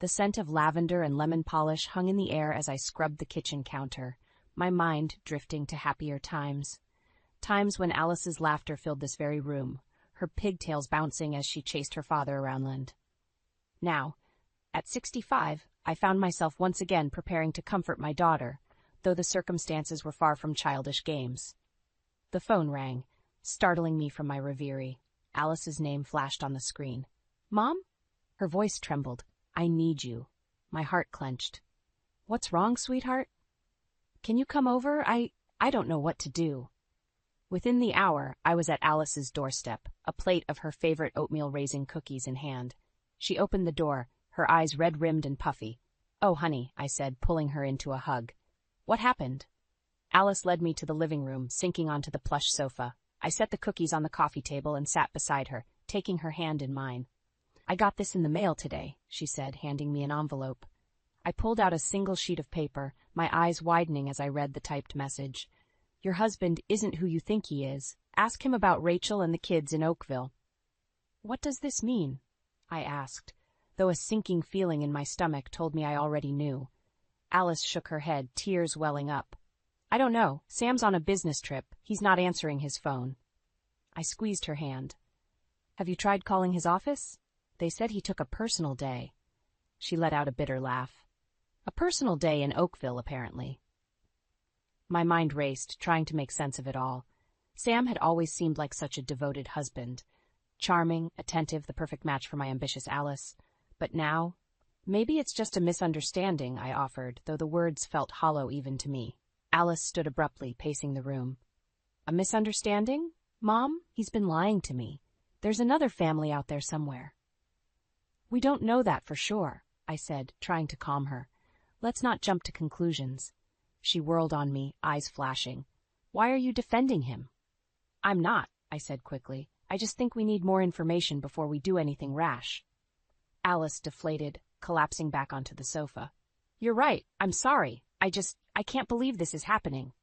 The scent of lavender and lemon polish hung in the air as I scrubbed the kitchen counter, my mind drifting to happier times. Times when Alice's laughter filled this very room, her pigtails bouncing as she chased her father around land. Now, at 65, I found myself once again preparing to comfort my daughter, though the circumstances were far from childish games. The phone rang, startling me from my reverie. Alice's name flashed on the screen. "Mom?" Her voice trembled. "I need you." My heart clenched. "What's wrong, sweetheart?" "Can you come over? I don't know what to do." Within the hour, I was at Alice's doorstep, a plate of her favorite oatmeal raisin cookies in hand. She opened the door, her eyes red-rimmed and puffy. "Oh, honey," I said, pulling her into a hug. "What happened?" Alice led me to the living room, sinking onto the plush sofa. I set the cookies on the coffee table and sat beside her, taking her hand in mine. "I got this in the mail today," she said, handing me an envelope. I pulled out a single sheet of paper, my eyes widening as I read the typed message. "Your husband isn't who you think he is. Ask him about Rachel and the kids in Oakville." "What does this mean?" I asked, though a sinking feeling in my stomach told me I already knew. Alice shook her head, tears welling up. "I don't know. Sam's on a business trip. He's not answering his phone." I squeezed her hand. "Have you tried calling his office? They said he took a personal day." She let out a bitter laugh. "A personal day in Oakville, apparently." My mind raced, trying to make sense of it all. Sam had always seemed like such a devoted husband. Charming, attentive, the perfect match for my ambitious Alice. But now, maybe it's just a misunderstanding, I offered, though the words felt hollow even to me. Alice stood abruptly, pacing the room. "A misunderstanding? Mom, he's been lying to me. There's another family out there somewhere." "We don't know that for sure," I said, trying to calm her. "Let's not jump to conclusions." She whirled on me, eyes flashing. "Why are you defending him?" "I'm not," I said quickly. "I just think we need more information before we do anything rash." Alice deflated, collapsing back onto the sofa. "You're right. I'm sorry. I can't believe this is happening."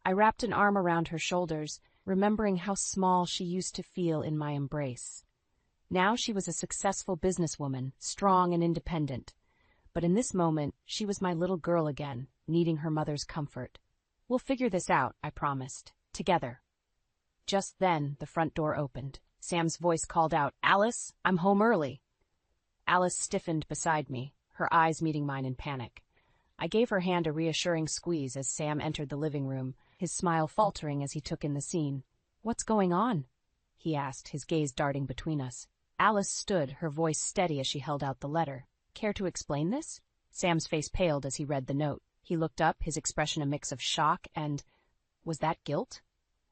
I wrapped an arm around her shoulders, remembering how small she used to feel in my embrace. Now she was a successful businesswoman, strong and independent. But in this moment, she was my little girl again, needing her mother's comfort. "We'll figure this out," I promised. "Together." Just then, the front door opened. Sam's voice called out, "Alice, I'm home early." Alice stiffened beside me, her eyes meeting mine in panic. I gave her hand a reassuring squeeze as Sam entered the living room, his smile faltering as he took in the scene. "What's going on?" he asked, his gaze darting between us. Alice stood, her voice steady as she held out the letter. "Care to explain this?" Sam's face paled as he read the note. He looked up, his expression a mix of shock and... was that guilt?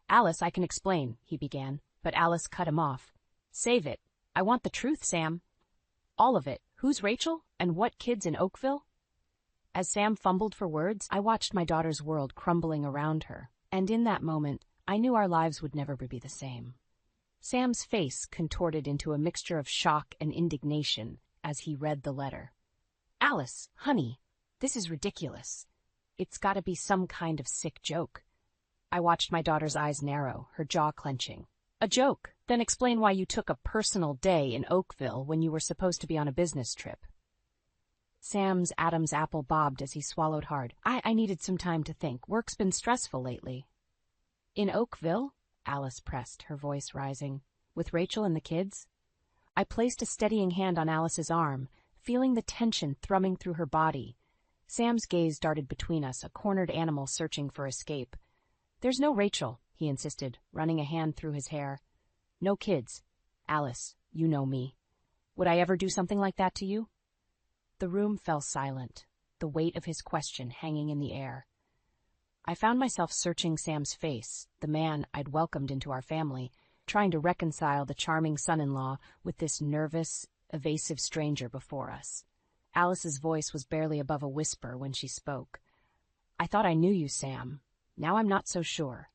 "Alice, I can explain," he began, but Alice cut him off. "Save it. I want the truth, Sam." "All of it. Who's Rachel? And what kids in Oakville?" As Sam fumbled for words, I watched my daughter's world crumbling around her, and in that moment, I knew our lives would never be the same. Sam's face contorted into a mixture of shock and indignation as he read the letter. "Alice, honey, this is ridiculous. It's got to be some kind of sick joke." I watched my daughter's eyes narrow, her jaw clenching. "A joke? Then explain why you took a personal day in Oakville when you were supposed to be on a business trip." Sam's Adam's apple bobbed as he swallowed hard. I needed some time to think. Work's been stressful lately." "In Oakville?" Alice pressed, her voice rising. "With Rachel and the kids?" I placed a steadying hand on Alice's arm, feeling the tension thrumming through her body. Sam's gaze darted between us, a cornered animal searching for escape. "There's no Rachel," he insisted, running a hand through his hair. "No kids. Alice, you know me. Would I ever do something like that to you?" The room fell silent, the weight of his question hanging in the air. I found myself searching Sam's face, the man I'd welcomed into our family, trying to reconcile the charming son-in-law with this nervous, evasive stranger before us. Alice's voice was barely above a whisper when she spoke. "I thought I knew you, Sam. Now I'm not so sure."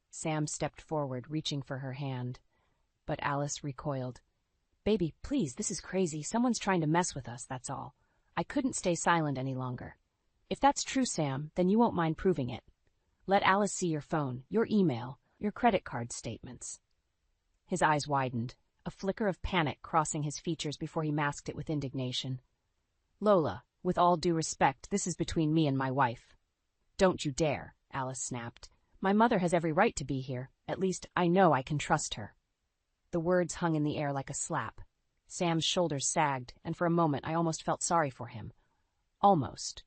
Sam stepped forward, reaching for her hand. But Alice recoiled. "Baby, please, this is crazy. Someone's trying to mess with us, that's all." I couldn't stay silent any longer. "If that's true, Sam, then you won't mind proving it. Let Alice see your phone, your email, your credit card statements." His eyes widened, a flicker of panic crossing his features before he masked it with indignation. Lola, with all due respect, this is between me and my wife. Don't you dare, Alice snapped. My mother has every right to be here. At least I know I can trust her. The words hung in the air like a slap. Sam's shoulders sagged, and for a moment I almost felt sorry for him. Almost.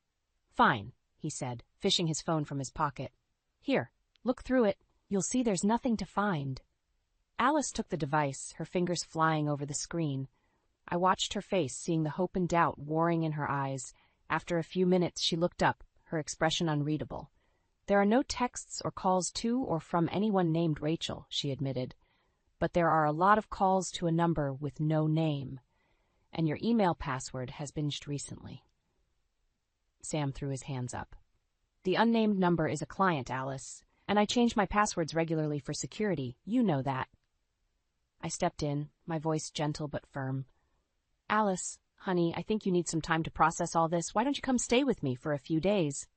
Fine, he said, fishing his phone from his pocket. Here, look through it. You'll see there's nothing to find. Alice took the device, her fingers flying over the screen. I watched her face, seeing the hope and doubt warring in her eyes. After a few minutes, she looked up, her expression unreadable. There are no texts or calls to or from anyone named Rachel, she admitted. But there are a lot of calls to a number with no name. And your email password has been changed recently. Sam threw his hands up. The unnamed number is a client, Alice, and I change my passwords regularly for security. You know that. I stepped in, my voice gentle but firm. Alice, honey, I think you need some time to process all this. Why don't you come stay with me for a few days?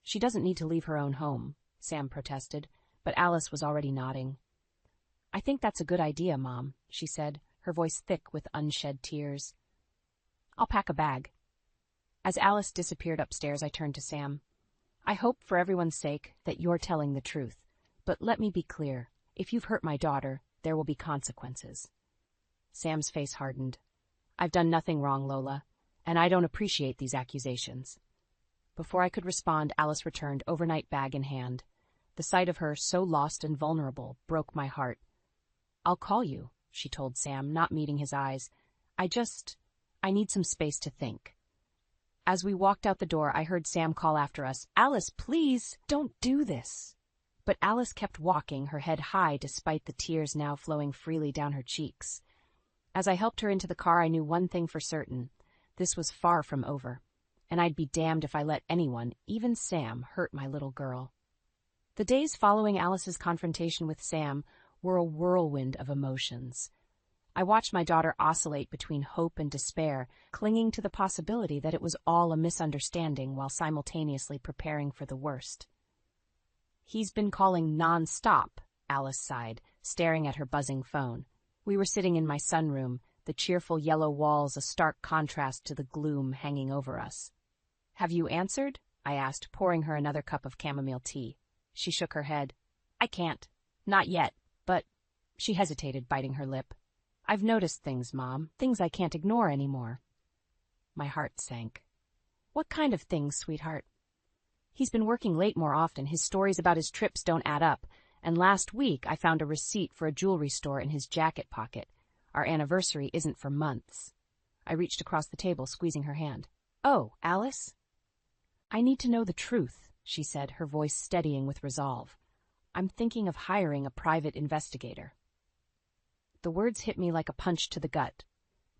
She doesn't need to leave her own home, Sam protested, but Alice was already nodding. I think that's a good idea, Mom, she said, her voice thick with unshed tears. I'll pack a bag. As Alice disappeared upstairs, I turned to Sam. I hope, for everyone's sake, that you're telling the truth. But let me be clear. If you've hurt my daughter, there will be consequences. Sam's face hardened. I've done nothing wrong, Lola, and I don't appreciate these accusations. Before I could respond, Alice returned, overnight bag in hand. The sight of her, so lost and vulnerable, broke my heart. I'll call you, she told Sam, not meeting his eyes. I need some space to think. As we walked out the door, I heard Sam call after us, Alice, please, don't do this. But Alice kept walking, her head high despite the tears now flowing freely down her cheeks. As I helped her into the car, I knew one thing for certain. This was far from over, and I'd be damned if I let anyone, even Sam, hurt my little girl. The days following Alice's confrontation with Sam were a whirlwind of emotions. I watched my daughter oscillate between hope and despair, clinging to the possibility that it was all a misunderstanding while simultaneously preparing for the worst. He's been calling non-stop, Alice sighed, staring at her buzzing phone. We were sitting in my sunroom, the cheerful yellow walls a stark contrast to the gloom hanging over us. Have you answered? I asked, pouring her another cup of chamomile tea. She shook her head. I can't. Not yet, but... She hesitated, biting her lip. I've noticed things, Mom, things I can't ignore anymore. My heart sank. What kind of things, sweetheart? He's been working late more often. His stories about his trips don't add up. And last week I found a receipt for a jewelry store in his jacket pocket. Our anniversary isn't for months. I reached across the table, squeezing her hand. Oh, Alice? I need to know the truth, she said, her voice steadying with resolve. I'm thinking of hiring a private investigator. The words hit me like a punch to the gut.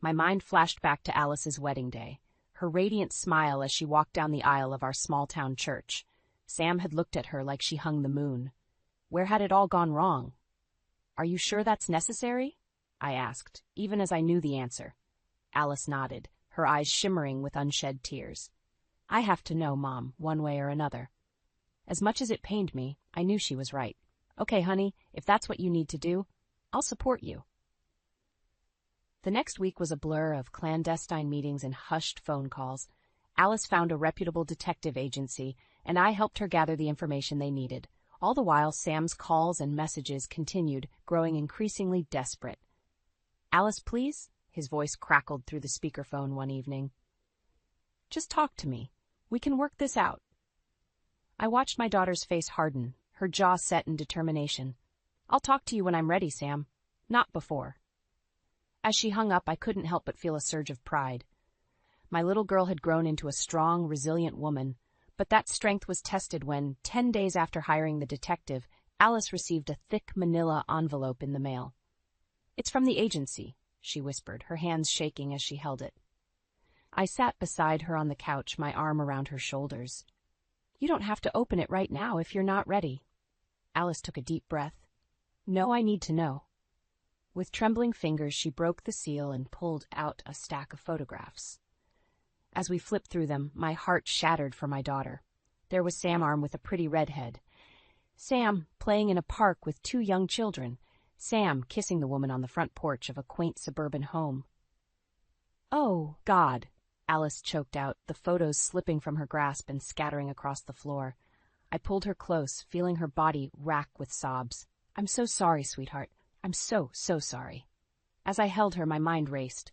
My mind flashed back to Alice's wedding day, her radiant smile as she walked down the aisle of our small-town church. Sam had looked at her like she hung the moon. Where had it all gone wrong? Are you sure that's necessary? I asked, even as I knew the answer. Alice nodded, her eyes shimmering with unshed tears. I have to know, Mom, one way or another. As much as it pained me, I knew she was right. Okay, honey, if that's what you need to do, I'll support you. The next week was a blur of clandestine meetings and hushed phone calls. Alice found a reputable detective agency, and I helped her gather the information they needed. All the while, Sam's calls and messages continued, growing increasingly desperate. Alice, please? His voice crackled through the speakerphone one evening. Just talk to me. We can work this out. I watched my daughter's face harden, her jaw set in determination. I'll talk to you when I'm ready, Sam. Not before. As she hung up, I couldn't help but feel a surge of pride. My little girl had grown into a strong, resilient woman, but that strength was tested when, 10 days after hiring the detective, Alice received a thick manila envelope in the mail. It's from the agency, she whispered, her hands shaking as she held it. I sat beside her on the couch, my arm around her shoulders. You don't have to open it right now if you're not ready. Alice took a deep breath. No, I need to know. With trembling fingers, she broke the seal and pulled out a stack of photographs. As we flipped through them, my heart shattered for my daughter. There was Sam armed with a pretty redhead. Sam playing in a park with 2 young children. Sam kissing the woman on the front porch of a quaint suburban home. Oh, God, Alice choked out, the photos slipping from her grasp and scattering across the floor. I pulled her close, feeling her body rack with sobs. "I'm so sorry, sweetheart. I'm so sorry." As I held her, my mind raced.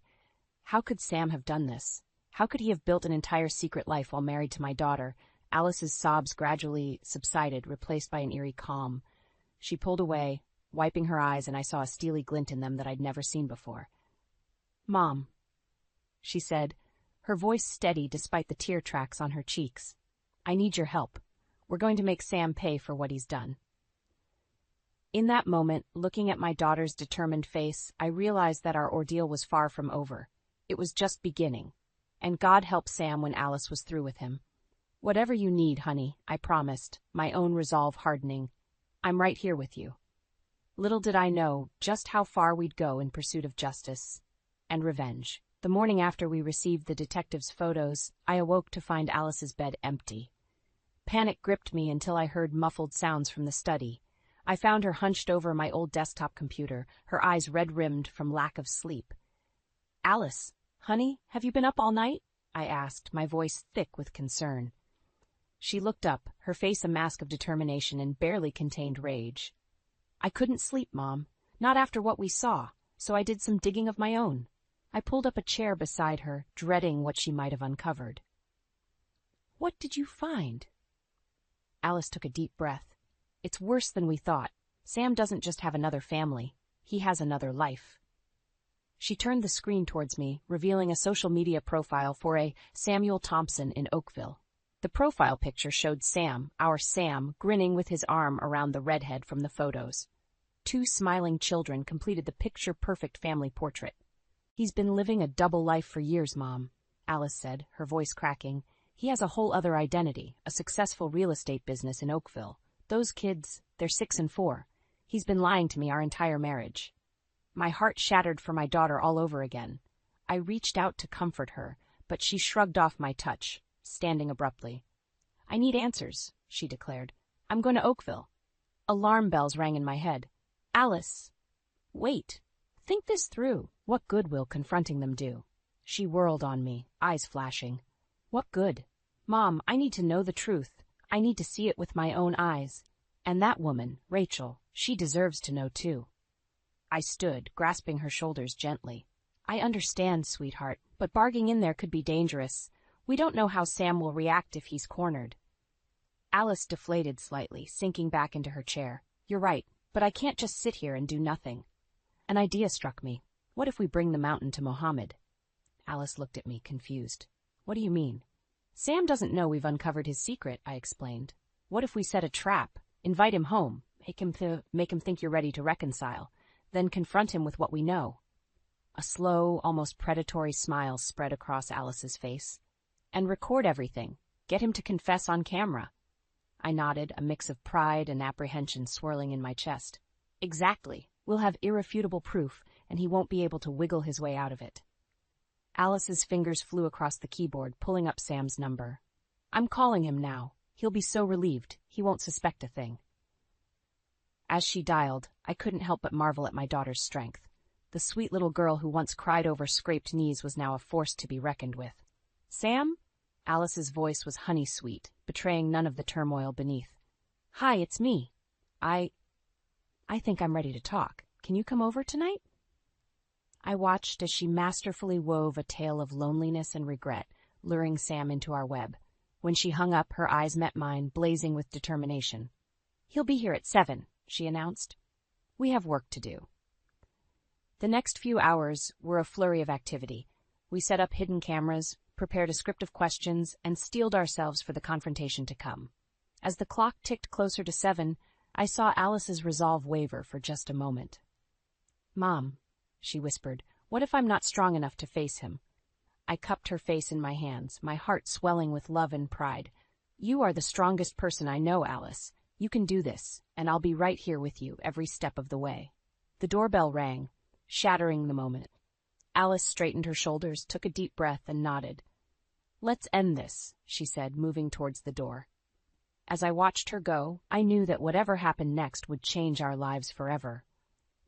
How could Sam have done this? How could he have built an entire secret life while married to my daughter? Alice's sobs gradually subsided, replaced by an eerie calm. She pulled away, wiping her eyes, and I saw a steely glint in them that I'd never seen before. "Mom," she said, her voice steady despite the tear tracks on her cheeks. "I need your help. We're going to make Sam pay for what he's done." In that moment, looking at my daughter's determined face, I realized that our ordeal was far from over. It was just beginning. And God help Sam when Alice was through with him. "Whatever you need, honey," I promised, my own resolve hardening. "I'm right here with you." Little did I know just how far we'd go in pursuit of justice and revenge. The morning after we received the detective's photos, I awoke to find Alice's bed empty. Panic gripped me until I heard muffled sounds from the study. I found her hunched over my old desktop computer, her eyes red-rimmed from lack of sleep. "Alice, honey, have you been up all night?" I asked, my voice thick with concern. She looked up, her face a mask of determination and barely contained rage. "I couldn't sleep, Mom. Not after what we saw, so I did some digging of my own." I pulled up a chair beside her, dreading what she might have uncovered. "What did you find?" Alice took a deep breath. "It's worse than we thought. Sam doesn't just have another family. He has another life." She turned the screen towards me, revealing a social media profile for a Samuel Thompson in Oakville. The profile picture showed Sam, our Sam, grinning with his arm around the redhead from the photos. 2 smiling children completed the picture-perfect family portrait. "He's been living a double life for years, Mom," Alice said, her voice cracking. "He has a whole other identity, a successful real estate business in Oakville. Those kids, they're 6 and 4. He's been lying to me our entire marriage." My heart shattered for my daughter all over again. I reached out to comfort her, but she shrugged off my touch, standing abruptly. "I need answers," she declared. "I'm going to Oakville." Alarm bells rang in my head. "Alice, wait. Think this through. What good will confronting them do?" She whirled on me, eyes flashing. "What good? Mom, I need to know the truth. I need to see it with my own eyes. And that woman, Rachel, she deserves to know too." I stood, grasping her shoulders gently. "I understand, sweetheart, but barging in there could be dangerous. We don't know how Sam will react if he's cornered." Alice deflated slightly, sinking back into her chair. "You're right, but I can't just sit here and do nothing." An idea struck me. "What if we bring the mountain to Mohammed?" Alice looked at me, confused. "What do you mean?" "Sam doesn't know we've uncovered his secret," I explained. "What if we set a trap, invite him home, make him think you're ready to reconcile, then confront him with what we know?" A slow, almost predatory smile spread across Alice's face. "And record everything. Get him to confess on camera." I nodded, a mix of pride and apprehension swirling in my chest. "Exactly. We'll have irrefutable proof, and he won't be able to wiggle his way out of it." Alice's fingers flew across the keyboard, pulling up Sam's number. "I'm calling him now. He'll be so relieved. He won't suspect a thing." As she dialed, I couldn't help but marvel at my daughter's strength. The sweet little girl who once cried over scraped knees was now a force to be reckoned with. "Sam?" Alice's voice was honey-sweet, betraying none of the turmoil beneath. "Hi, it's me. I think I'm ready to talk. Can you come over tonight?" I watched as she masterfully wove a tale of loneliness and regret, luring Sam into our web. When she hung up, her eyes met mine, blazing with determination. "He'll be here at 7, she announced. "We have work to do." The next few hours were a flurry of activity. We set up hidden cameras, prepared a script of questions, and steeled ourselves for the confrontation to come. As the clock ticked closer to 7, I saw Alice's resolve waver for just a moment. "Mom," she whispered, "what if I'm not strong enough to face him?" I cupped her face in my hands, my heart swelling with love and pride. "You are the strongest person I know, Alice. You can do this, and I'll be right here with you every step of the way." The doorbell rang, shattering the moment. Alice straightened her shoulders, took a deep breath, and nodded. "Let's end this," she said, moving towards the door. As I watched her go, I knew that whatever happened next would change our lives forever.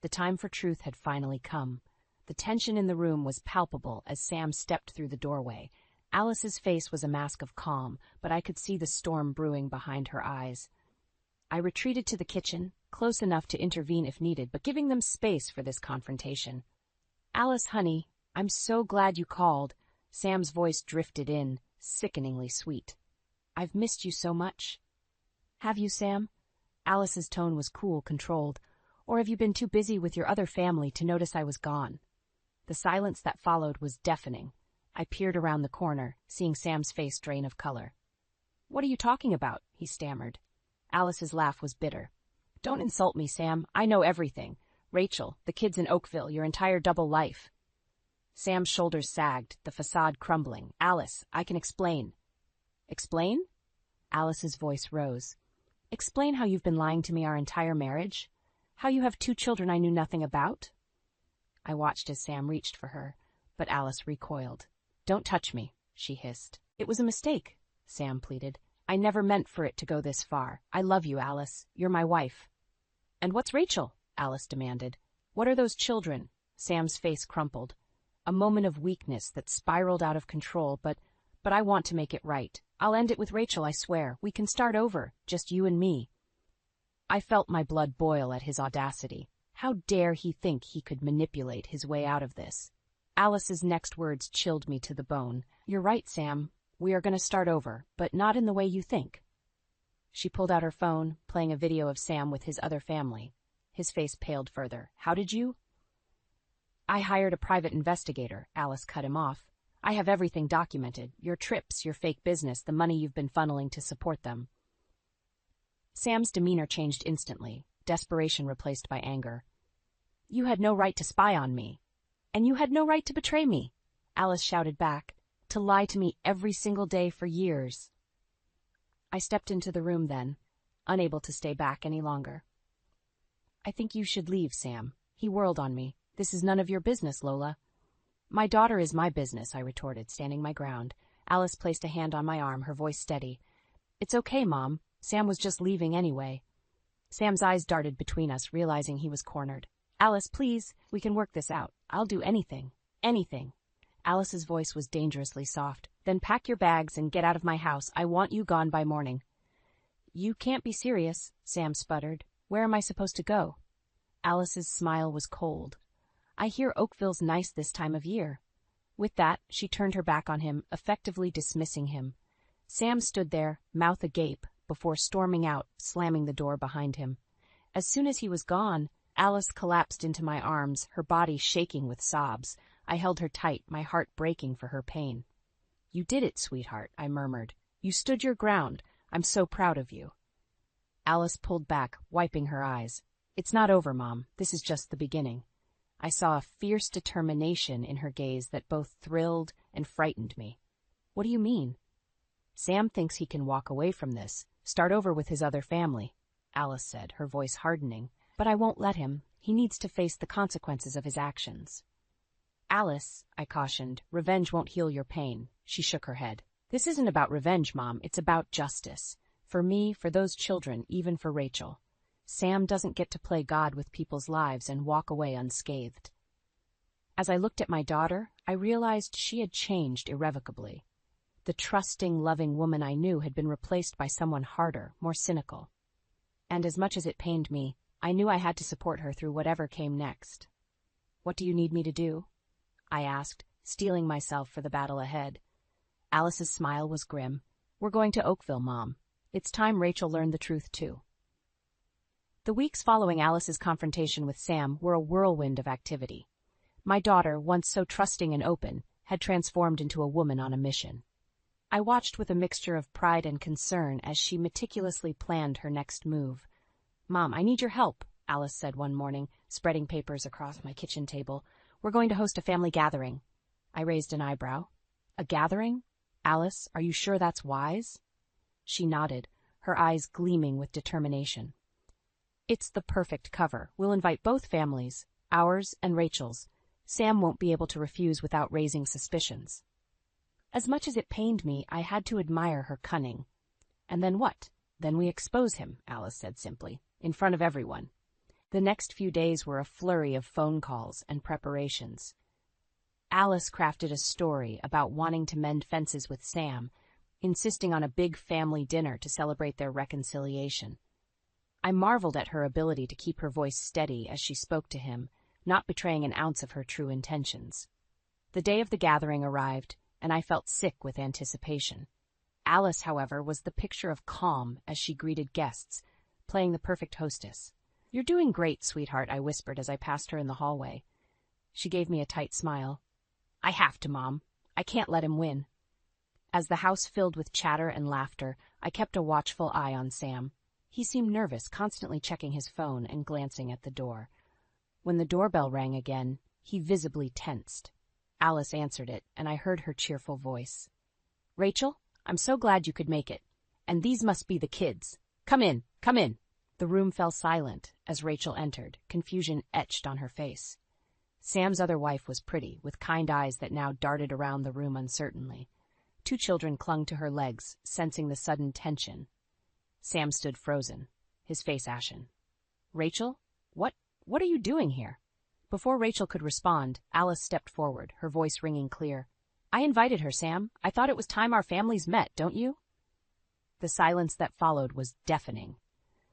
The time for truth had finally come. The tension in the room was palpable as Sam stepped through the doorway. Alice's face was a mask of calm, but I could see the storm brewing behind her eyes. I retreated to the kitchen, close enough to intervene if needed, but giving them space for this confrontation. "Alice, honey, I'm so glad you called." Sam's voice drifted in, sickeningly sweet. "I've missed you so much." "Have you, Sam?" Alice's tone was cool, controlled. "Or have you been too busy with your other family to notice I was gone?" The silence that followed was deafening. I peered around the corner, seeing Sam's face drain of color. "What are you talking about?" he stammered. Alice's laugh was bitter. "Don't insult me, Sam. I know everything. Rachel, the kids in Oakville, your entire double life." Sam's shoulders sagged, the facade crumbling. "Alice, I can explain." "Explain?" Alice's voice rose. "Explain how you've been lying to me our entire marriage? How you have 2 children I knew nothing about?" I watched as Sam reached for her, but Alice recoiled. "Don't touch me," she hissed. "It was a mistake," Sam pleaded. "I never meant for it to go this far. I love you, Alice. You're my wife." "And what's Rachel?" Alice demanded. "What are those children?" Sam's face crumpled. A moment of weakness that spiraled out of control, but I want to make it right. I'll end it with Rachel, I swear. We can start over, just you and me. I felt my blood boil at his audacity. How dare he think he could manipulate his way out of this? Alice's next words chilled me to the bone. "You're right, Sam. We are going to start over, but not in the way you think." She pulled out her phone, playing a video of Sam with his other family. His face paled further. "How did you?" "I hired a private investigator," Alice cut him off. "I have everything documented. Your trips, your fake business, the money you've been funneling to support them." Sam's demeanor changed instantly, desperation replaced by anger. "You had no right to spy on me. And you had no right to betray me," Alice shouted back, "to lie to me every single day for years." I stepped into the room then, unable to stay back any longer. "I think you should leave, Sam." He whirled on me. "This is none of your business, Lola." "My daughter is my business," I retorted, standing my ground. Alice placed a hand on my arm, her voice steady. "It's okay, Mom. Sam was just leaving anyway." Sam's eyes darted between us, realizing he was cornered. "Alice, please, we can work this out. I'll do anything. Anything." Alice's voice was dangerously soft. "Then pack your bags and get out of my house. I want you gone by morning." "You can't be serious," Sam sputtered. "Where am I supposed to go?" Alice's smile was cold. "I hear Oakville's nice this time of year." With that, she turned her back on him, effectively dismissing him. Sam stood there, mouth agape, before storming out, slamming the door behind him. As soon as he was gone, Alice collapsed into my arms, her body shaking with sobs. I held her tight, my heart breaking for her pain. "You did it, sweetheart," I murmured. "You stood your ground. I'm so proud of you." Alice pulled back, wiping her eyes. "It's not over, Mom. This is just the beginning." I saw a fierce determination in her gaze that both thrilled and frightened me. "What do you mean?" "Sam thinks he can walk away from this, start over with his other family," Alice said, her voice hardening. "But I won't let him. He needs to face the consequences of his actions." "Alice," I cautioned, "revenge won't heal your pain." She shook her head. "This isn't about revenge, Mom. It's about justice. For me, for those children, even for Rachel. Sam doesn't get to play God with people's lives and walk away unscathed." As I looked at my daughter, I realized she had changed irrevocably. The trusting, loving woman I knew had been replaced by someone harder, more cynical. And as much as it pained me, I knew I had to support her through whatever came next. "What do you need me to do?" I asked, steeling myself for the battle ahead. Alice's smile was grim. "We're going to Oakville, Mom. It's time Rachel learned the truth, too." The weeks following Alice's confrontation with Sam were a whirlwind of activity. My daughter, once so trusting and open, had transformed into a woman on a mission. I watched with a mixture of pride and concern as she meticulously planned her next move. "Mom, I need your help," Alice said one morning, spreading papers across my kitchen table. "We're going to host a family gathering." I raised an eyebrow. "A gathering? Alice, are you sure that's wise?" She nodded, her eyes gleaming with determination. "It's the perfect cover. We'll invite both families, ours and Rachel's. Sam won't be able to refuse without raising suspicions." As much as it pained me, I had to admire her cunning. "And then what? Then we expose him," Alice said simply, "in front of everyone." The next few days were a flurry of phone calls and preparations. Alice crafted a story about wanting to mend fences with Sam, insisting on a big family dinner to celebrate their reconciliation. I marveled at her ability to keep her voice steady as she spoke to him, not betraying an ounce of her true intentions. The day of the gathering arrived, and I felt sick with anticipation. Alice, however, was the picture of calm as she greeted guests, playing the perfect hostess. "You're doing great, sweetheart," I whispered as I passed her in the hallway. She gave me a tight smile. "I have to, Mom. I can't let him win." As the house filled with chatter and laughter, I kept a watchful eye on Sam. He seemed nervous, constantly checking his phone and glancing at the door. When the doorbell rang again, he visibly tensed. Alice answered it, and I heard her cheerful voice. "Rachel, I'm so glad you could make it. And these must be the kids. Come in, come in." The room fell silent as Rachel entered, confusion etched on her face. Sam's other wife was pretty, with kind eyes that now darted around the room uncertainly. 2 children clung to her legs, sensing the sudden tension. Sam stood frozen, his face ashen. "Rachel, what are you doing here?" Before Rachel could respond, Alice stepped forward, her voice ringing clear. "I invited her, Sam. I thought it was time our families met, don't you?" The silence that followed was deafening.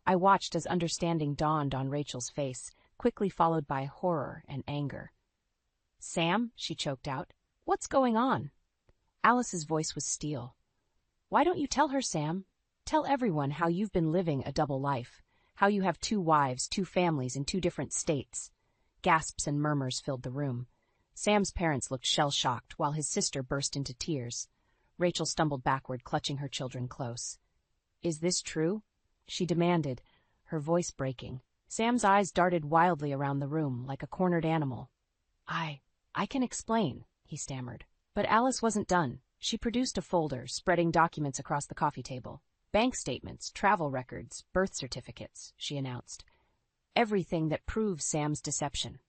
I watched as understanding dawned on Rachel's face, quickly followed by horror and anger. "Sam," she choked out, "what's going on?" Alice's voice was steel. "Why don't you tell her, Sam? Tell everyone how you've been living a double life, how you have 2 wives, 2 families in 2 different states." Gasps and murmurs filled the room. Sam's parents looked shell-shocked, while his sister burst into tears. Rachel stumbled backward, clutching her children close. "Is this true?" she demanded, her voice breaking. Sam's eyes darted wildly around the room, like a cornered animal. I can explain," he stammered. But Alice wasn't done. She produced a folder, spreading documents across the coffee table. "Bank statements, travel records, birth certificates," she announced. "Everything that proves Sam's deception."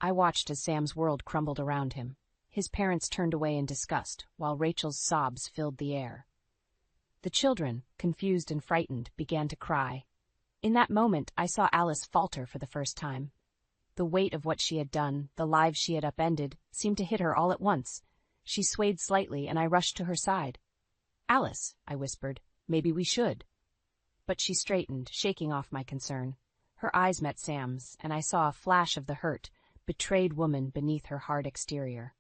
I watched as Sam's world crumbled around him. His parents turned away in disgust, while Rachel's sobs filled the air. The children, confused and frightened, began to cry. In that moment, I saw Alice falter for the first time. The weight of what she had done, the lives she had upended, seemed to hit her all at once. She swayed slightly, and I rushed to her side. "Alice," I whispered, "maybe we should." But she straightened, shaking off my concern. Her eyes met Sam's, and I saw a flash of the hurt, betrayed woman beneath her hard exterior.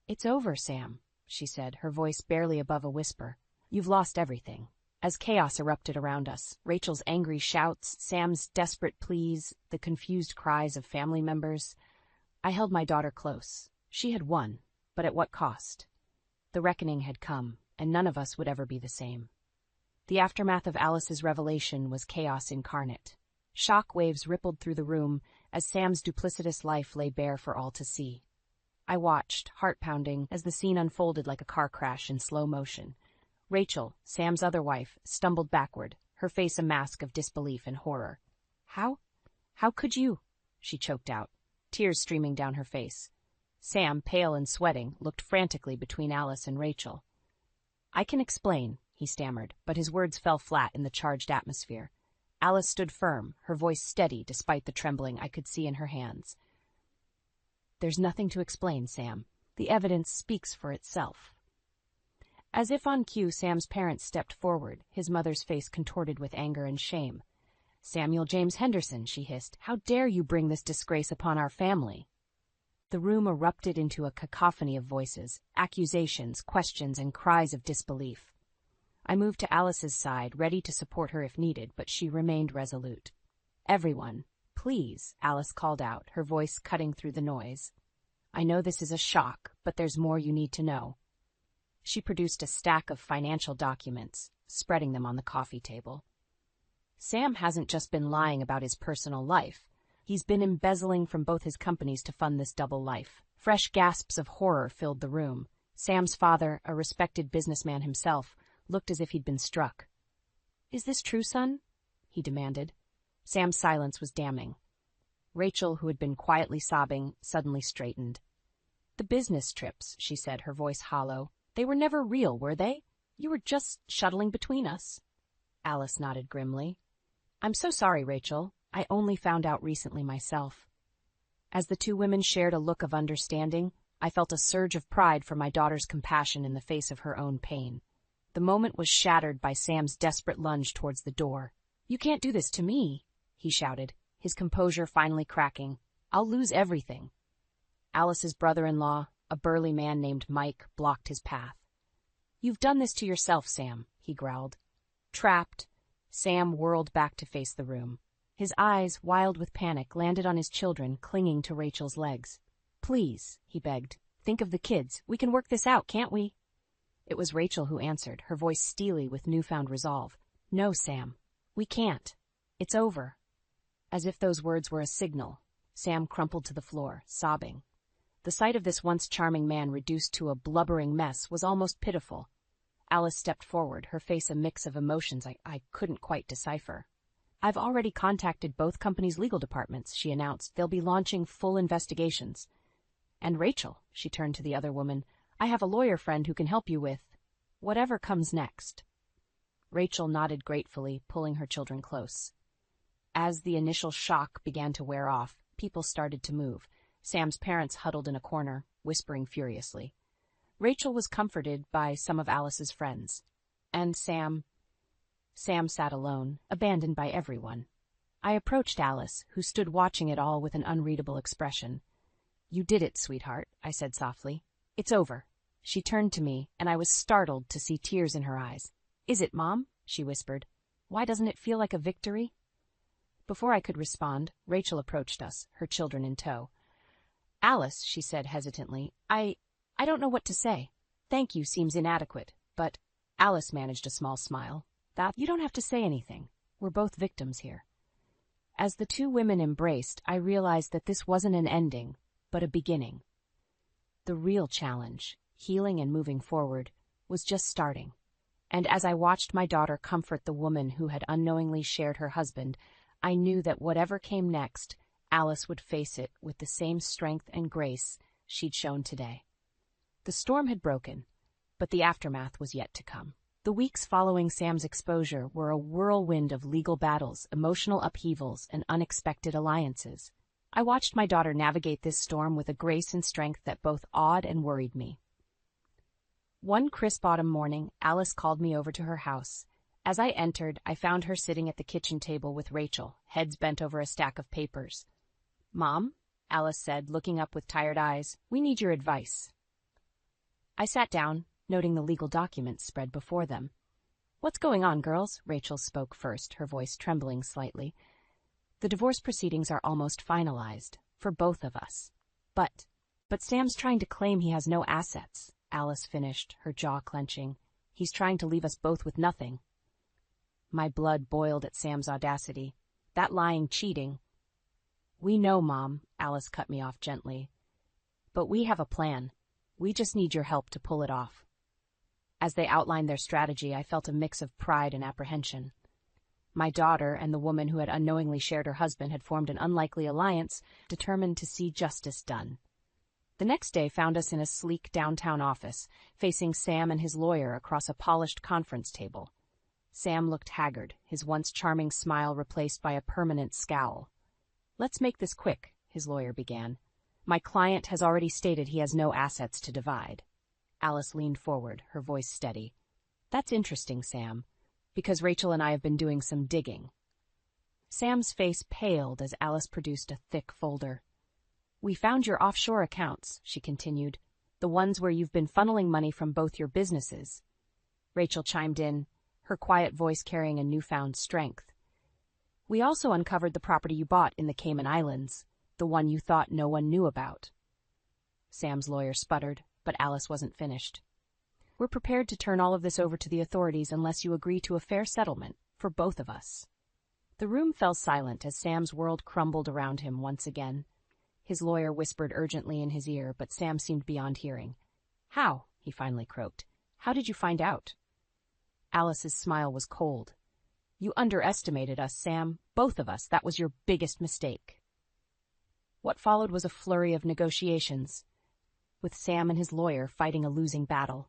"It's over, Sam," she said, her voice barely above a whisper. "You've lost everything." As chaos erupted around us, Rachel's angry shouts, Sam's desperate pleas, the confused cries of family members, I held my daughter close. She had won, but at what cost? The reckoning had come, and none of us would ever be the same. The aftermath of Alice's revelation was chaos incarnate. Shock waves rippled through the room as Sam's duplicitous life lay bare for all to see. I watched, heart-pounding, as the scene unfolded like a car crash in slow motion. Rachel, Sam's other wife, stumbled backward, her face a mask of disbelief and horror. How could you?" she choked out, tears streaming down her face. Sam, pale and sweating, looked frantically between Alice and Rachel. "I can explain," he stammered, but his words fell flat in the charged atmosphere. Alice stood firm, her voice steady despite the trembling I could see in her hands. "There's nothing to explain, Sam. The evidence speaks for itself." As if on cue, Sam's parents stepped forward, his mother's face contorted with anger and shame. "Samuel James Henderson," she hissed, "how dare you bring this disgrace upon our family?" The room erupted into a cacophony of voices, accusations, questions, and cries of disbelief. I moved to Alice's side, ready to support her if needed, but she remained resolute. "Everyone, please," Alice called out, her voice cutting through the noise. "I know this is a shock, but there's more you need to know." She produced a stack of financial documents, spreading them on the coffee table. "Sam hasn't just been lying about his personal life. He's been embezzling from both his companies to fund this double life." Fresh gasps of horror filled the room. Sam's father, a respected businessman himself, looked as if he'd been struck. "Is this true, son?" he demanded. Sam's silence was damning. Rachel, who had been quietly sobbing, suddenly straightened. "The business trips," she said, her voice hollow. "They were never real, were they? You were just shuttling between us." Alice nodded grimly. "I'm so sorry, Rachel. I only found out recently myself." As the 2 women shared a look of understanding, I felt a surge of pride for my daughter's compassion in the face of her own pain. The moment was shattered by Sam's desperate lunge towards the door. "You can't do this to me," he shouted, his composure finally cracking. "I'll lose everything." Alice's brother-in-law, a burly man named Mike, blocked his path. "You've done this to yourself, Sam," he growled. Trapped, Sam whirled back to face the room. His eyes, wild with panic, landed on his children, clinging to Rachel's legs. "Please," he begged, "think of the kids. We can work this out, can't we?" It was Rachel who answered, her voice steely with newfound resolve. "No, Sam. We can't. It's over." As if those words were a signal, Sam crumpled to the floor, sobbing. The sight of this once charming man reduced to a blubbering mess was almost pitiful. Alice stepped forward, her face a mix of emotions I couldn't quite decipher. "I've already contacted both companies' legal departments," she announced. "They'll be launching full investigations. And Rachel," she turned to the other woman, "I have a lawyer friend who can help you with whatever comes next." Rachel nodded gratefully, pulling her children close. As the initial shock began to wear off, people started to move. Sam's parents huddled in a corner, whispering furiously. Rachel was comforted by some of Alice's friends. And Sam sat alone, abandoned by everyone. I approached Alice, who stood watching it all with an unreadable expression. "You did it, sweetheart," I said softly. "It's over." She turned to me, and I was startled to see tears in her eyes. "Is it, Mom?" she whispered. "Why doesn't it feel like a victory?" Before I could respond, Rachel approached us, her children in tow. "Alice," she said hesitantly, I don't know what to say. Thank you seems inadequate, but—" Alice managed a small smile. "You don't have to say anything. We're both victims here." As the two women embraced, I realized that this wasn't an ending, but a beginning. The real challenge, healing and moving forward, was just starting. And as I watched my daughter comfort the woman who had unknowingly shared her husband, I knew that whatever came next, Alice would face it with the same strength and grace she'd shown today. The storm had broken, but the aftermath was yet to come. The weeks following Sam's exposure were a whirlwind of legal battles, emotional upheavals, and unexpected alliances. I watched my daughter navigate this storm with a grace and strength that both awed and worried me. One crisp autumn morning, Alice called me over to her house. As I entered, I found her sitting at the kitchen table with Rachel, heads bent over a stack of papers. "Mom," Alice said, looking up with tired eyes, "we need your advice." I sat down, noting the legal documents spread before them. "What's going on, girls?" Rachel spoke first, her voice trembling slightly. "The divorce proceedings are almost finalized, for both of us. But Sam's trying to claim he has no assets," Alice finished, her jaw clenching. "He's trying to leave us both with nothing." My blood boiled at Sam's audacity. That lying, cheating. "We know, Mom," Alice cut me off gently. "But we have a plan. We just need your help to pull it off." As they outlined their strategy, I felt a mix of pride and apprehension. My daughter and the woman who had unknowingly shared her husband had formed an unlikely alliance, determined to see justice done. The next day found us in a sleek downtown office, facing Sam and his lawyer across a polished conference table. Sam looked haggard, his once charming smile replaced by a permanent scowl. "Let's make this quick," his lawyer began. "My client has already stated he has no assets to divide." Alice leaned forward, her voice steady. "That's interesting, Sam, because Rachel and I have been doing some digging." Sam's face paled as Alice produced a thick folder. "We found your offshore accounts," she continued, "the ones where you've been funneling money from both your businesses." Rachel chimed in, her quiet voice carrying a newfound strength. "We also uncovered the property you bought in the Cayman Islands, the one you thought no one knew about." Sam's lawyer sputtered, but Alice wasn't finished. "We're prepared to turn all of this over to the authorities unless you agree to a fair settlement for both of us." The room fell silent as Sam's world crumbled around him once again. His lawyer whispered urgently in his ear, but Sam seemed beyond hearing. "How?" he finally croaked. "How did you find out?" Alice's smile was cold. "You underestimated us, Sam. Both of us. That was your biggest mistake." What followed was a flurry of negotiations, with Sam and his lawyer fighting a losing battle.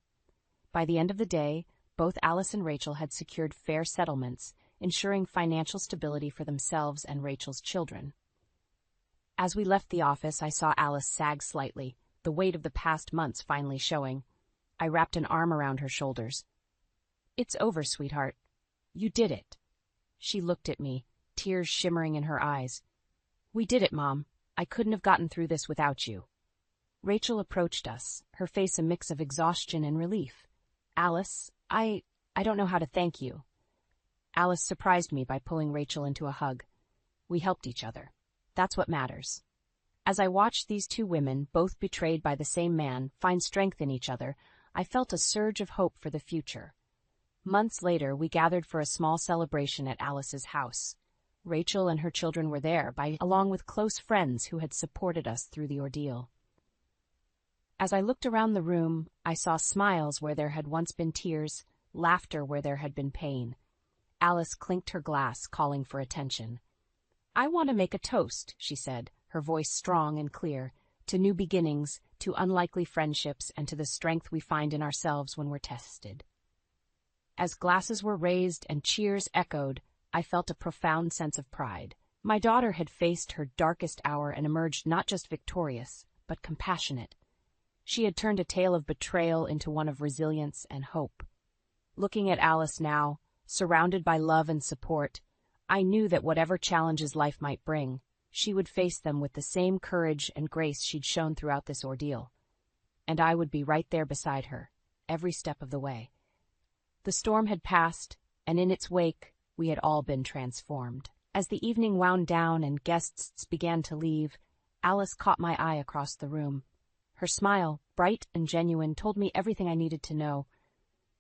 By the end of the day, both Alice and Rachel had secured fair settlements, ensuring financial stability for themselves and Rachel's children. As we left the office, I saw Alice sag slightly, the weight of the past months finally showing. I wrapped an arm around her shoulders. "It's over, sweetheart. You did it." She looked at me, tears shimmering in her eyes. "We did it, Mom. I couldn't have gotten through this without you." Rachel approached us, her face a mix of exhaustion and relief. "Alice, I don't know how to thank you." Alice surprised me by pulling Rachel into a hug. We helped each other. That's what matters. As I watched these two women, both betrayed by the same man, find strength in each other, I felt a surge of hope for the future. Months later, we gathered for a small celebration at Alice's house. Rachel and her children were there, along with close friends who had supported us through the ordeal. As I looked around the room, I saw smiles where there had once been tears, laughter where there had been pain. Alice clinked her glass, calling for attention. "I want to make a toast," she said, her voice strong and clear, "to new beginnings, to unlikely friendships, and to the strength we find in ourselves when we're tested." As glasses were raised and cheers echoed, I felt a profound sense of pride. My daughter had faced her darkest hour and emerged not just victorious, but compassionate. She had turned a tale of betrayal into one of resilience and hope. Looking at Alice now, surrounded by love and support, I knew that whatever challenges life might bring, she would face them with the same courage and grace she'd shown throughout this ordeal. And I would be right there beside her, every step of the way. The storm had passed, and in its wake, we had all been transformed. As the evening wound down and guests began to leave, Alice caught my eye across the room. Her smile, bright and genuine, told me everything I needed to know.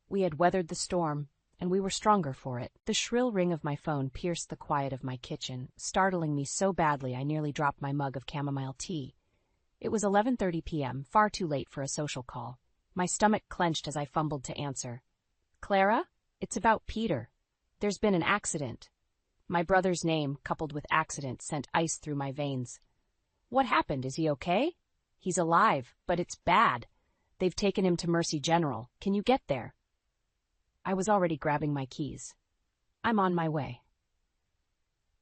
We had weathered the storm, and we were stronger for it. The shrill ring of my phone pierced the quiet of my kitchen, startling me so badly I nearly dropped my mug of chamomile tea. It was 11:30 p.m., far too late for a social call. My stomach clenched as I fumbled to answer. "Clara, it's about Peter. There's been an accident." My brother's name, coupled with accident, sent ice through my veins. "What happened? Is he okay?" "He's alive, but it's bad. They've taken him to Mercy General. Can you get there?" I was already grabbing my keys. "I'm on my way."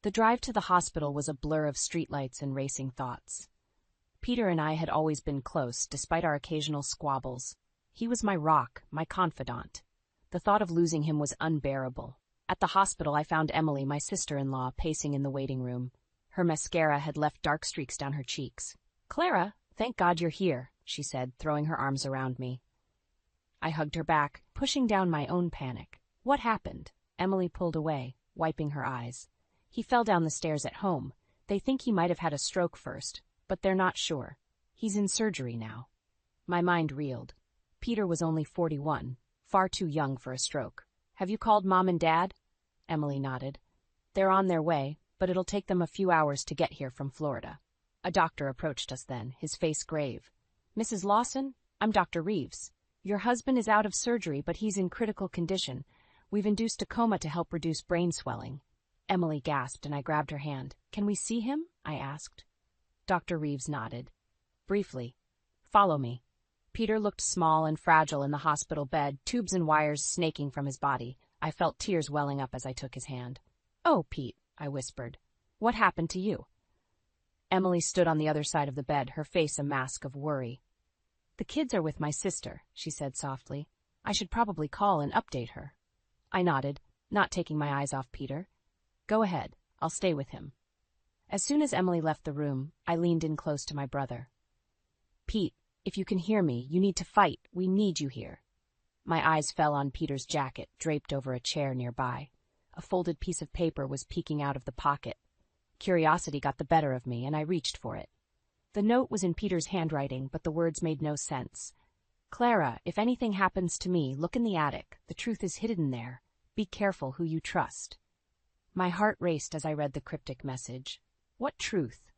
The drive to the hospital was a blur of streetlights and racing thoughts. Peter and I had always been close, despite our occasional squabbles. He was my rock, my confidant. The thought of losing him was unbearable. At the hospital, I found Emily, my sister-in-law, pacing in the waiting room. Her mascara had left dark streaks down her cheeks. "Clara, thank God you're here," she said, throwing her arms around me. I hugged her back, pushing down my own panic. "What happened?" Emily pulled away, wiping her eyes. "He fell down the stairs at home. They think he might have had a stroke first, but they're not sure. He's in surgery now." My mind reeled. Peter was only 41, far too young for a stroke. "Have you called Mom and Dad?" Emily nodded. "They're on their way, but it'll take them a few hours to get here from Florida." A doctor approached us then, his face grave. "Mrs. Lawson, I'm Dr. Reeves. Your husband is out of surgery, but he's in critical condition. We've induced a coma to help reduce brain swelling." Emily gasped, and I grabbed her hand. "Can we see him?" I asked. Dr. Reeves nodded. "Briefly. Follow me." Peter looked small and fragile in the hospital bed, tubes and wires snaking from his body. I felt tears welling up as I took his hand. "Oh, Pete," I whispered. "What happened to you?" Emily stood on the other side of the bed, her face a mask of worry. "The kids are with my sister," she said softly. "I should probably call and update her." I nodded, not taking my eyes off Peter. "Go ahead. I'll stay with him." As soon as Emily left the room, I leaned in close to my brother. "Pete, if you can hear me, you need to fight. We need you here." My eyes fell on Peter's jacket, draped over a chair nearby. A folded piece of paper was peeking out of the pocket. Curiosity got the better of me, and I reached for it. The note was in Peter's handwriting, but the words made no sense. "Clara, if anything happens to me, look in the attic. The truth is hidden there. Be careful who you trust." My heart raced as I read the cryptic message. What truth?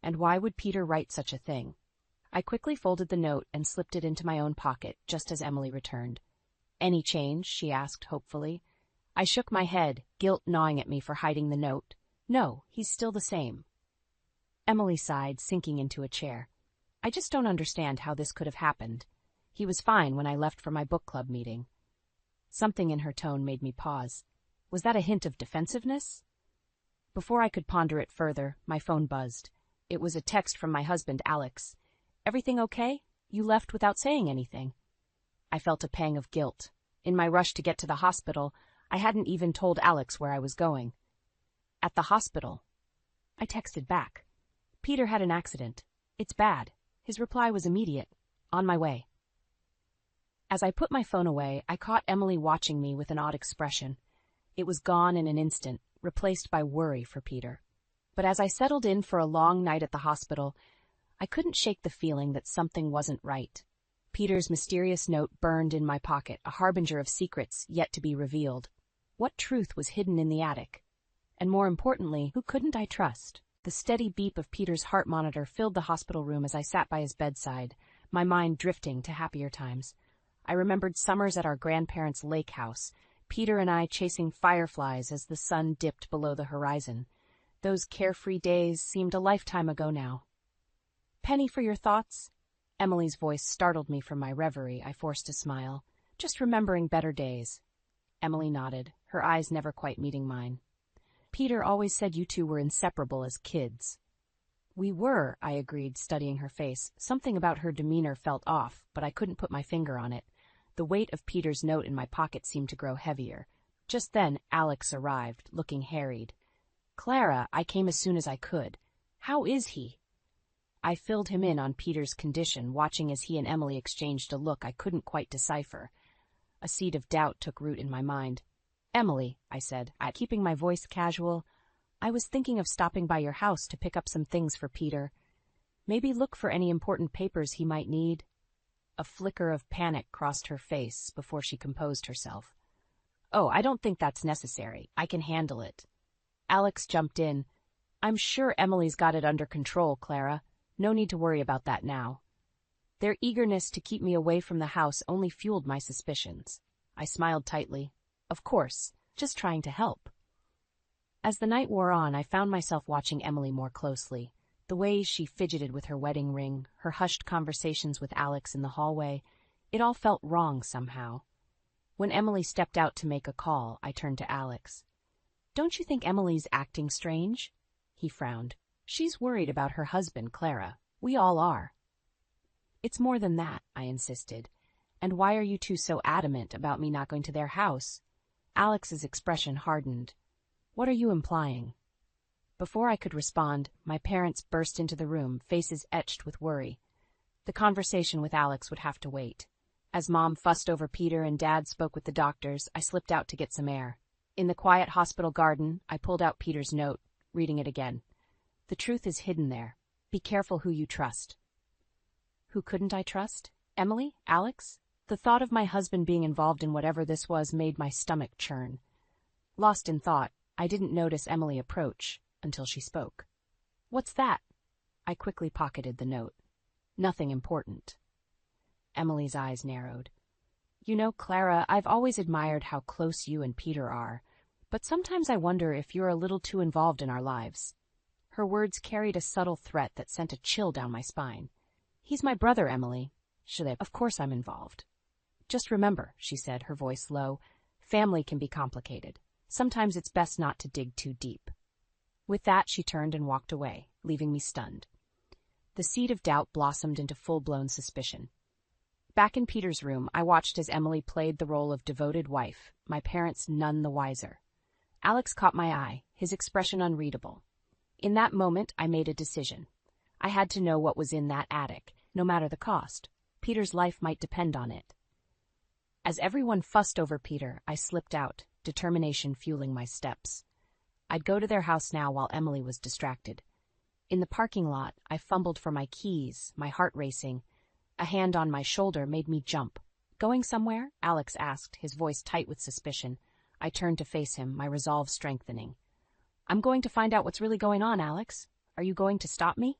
And why would Peter write such a thing? I quickly folded the note and slipped it into my own pocket, just as Emily returned. "Any change?" she asked hopefully. I shook my head, guilt gnawing at me for hiding the note. "No, he's still the same." Emily sighed, sinking into a chair. "I just don't understand how this could have happened. He was fine when I left for my book club meeting." Something in her tone made me pause. Was that a hint of defensiveness? Before I could ponder it further, my phone buzzed. It was a text from my husband, Alex. Everything okay? You left without saying anything." I felt a pang of guilt. In my rush to get to the hospital, I hadn't even told Alex where I was going. "At the hospital." I texted back. "Peter had an accident. It's bad." His reply was immediate. "On my way." As I put my phone away, I caught Emily watching me with an odd expression. It was gone in an instant, replaced by worry for Peter. But as I settled in for a long night at the hospital, I couldn't shake the feeling that something wasn't right. Peter's mysterious note burned in my pocket, a harbinger of secrets yet to be revealed. What truth was hidden in the attic? And more importantly, who couldn't I trust? The steady beep of Peter's heart monitor filled the hospital room as I sat by his bedside, my mind drifting to happier times. I remembered summers at our grandparents' lake house, Peter and I chasing fireflies as the sun dipped below the horizon. Those carefree days seemed a lifetime ago now. "Penny, for your thoughts?" Emily's voice startled me from my reverie. I forced a smile. "Just remembering better days." Emily nodded, her eyes never quite meeting mine. "Peter always said you two were inseparable as kids." "We were," I agreed, studying her face. Something about her demeanor felt off, but I couldn't put my finger on it. The weight of Peter's note in my pocket seemed to grow heavier. Just then, Alex arrived, looking harried. "Clara, I came as soon as I could. How is he?" I filled him in on Peter's condition, watching as he and Emily exchanged a look I couldn't quite decipher. A seed of doubt took root in my mind. "Emily," I said, keeping my voice casual, "I was thinking of stopping by your house to pick up some things for Peter. Maybe look for any important papers he might need." A flicker of panic crossed her face before she composed herself. "Oh, I don't think that's necessary. I can handle it." Alex jumped in. "I'm sure Emily's got it under control, Clara. No need to worry about that now." Their eagerness to keep me away from the house only fueled my suspicions. I smiled tightly. Of course, just trying to help. As the night wore on, I found myself watching Emily more closely. The way she fidgeted with her wedding ring, her hushed conversations with Alex in the hallway, it all felt wrong somehow. When Emily stepped out to make a call, I turned to Alex. "Don't you think Emily's acting strange?" He frowned. "She's worried about her husband, Clara. We all are." "It's more than that," I insisted. "And why are you two so adamant about me not going to their house?" Alex's expression hardened. "What are you implying?" Before I could respond, my parents burst into the room, faces etched with worry. The conversation with Alex would have to wait. As Mom fussed over Peter and Dad spoke with the doctors, I slipped out to get some air. In the quiet hospital garden, I pulled out Peter's note, reading it again. "The truth is hidden there. Be careful who you trust." Who couldn't I trust? Emily? Alex? The thought of my husband being involved in whatever this was made my stomach churn. Lost in thought, I didn't notice Emily approach until she spoke. "What's that?" I quickly pocketed the note. "Nothing important." Emily's eyes narrowed. "You know, Clara, I've always admired how close you and Peter are, but sometimes I wonder if you're a little too involved in our lives." Her words carried a subtle threat that sent a chill down my spine. "He's my brother, Emily. Of course I'm involved." "Just remember," she said, her voice low, "family can be complicated. Sometimes it's best not to dig too deep." With that, she turned and walked away, leaving me stunned. The seed of doubt blossomed into full-blown suspicion. Back in Peter's room, I watched as Emily played the role of devoted wife, my parents none the wiser. Alex caught my eye, his expression unreadable. In that moment, I made a decision. I had to know what was in that attic, no matter the cost. Peter's life might depend on it. As everyone fussed over Peter, I slipped out, determination fueling my steps. I'd go to their house now while Emily was distracted. In the parking lot, I fumbled for my keys, my heart racing. A hand on my shoulder made me jump. "Going somewhere?" Alex asked, his voice tight with suspicion. I turned to face him, my resolve strengthening. "I'm going to find out what's really going on, Alex. Are you going to stop me?"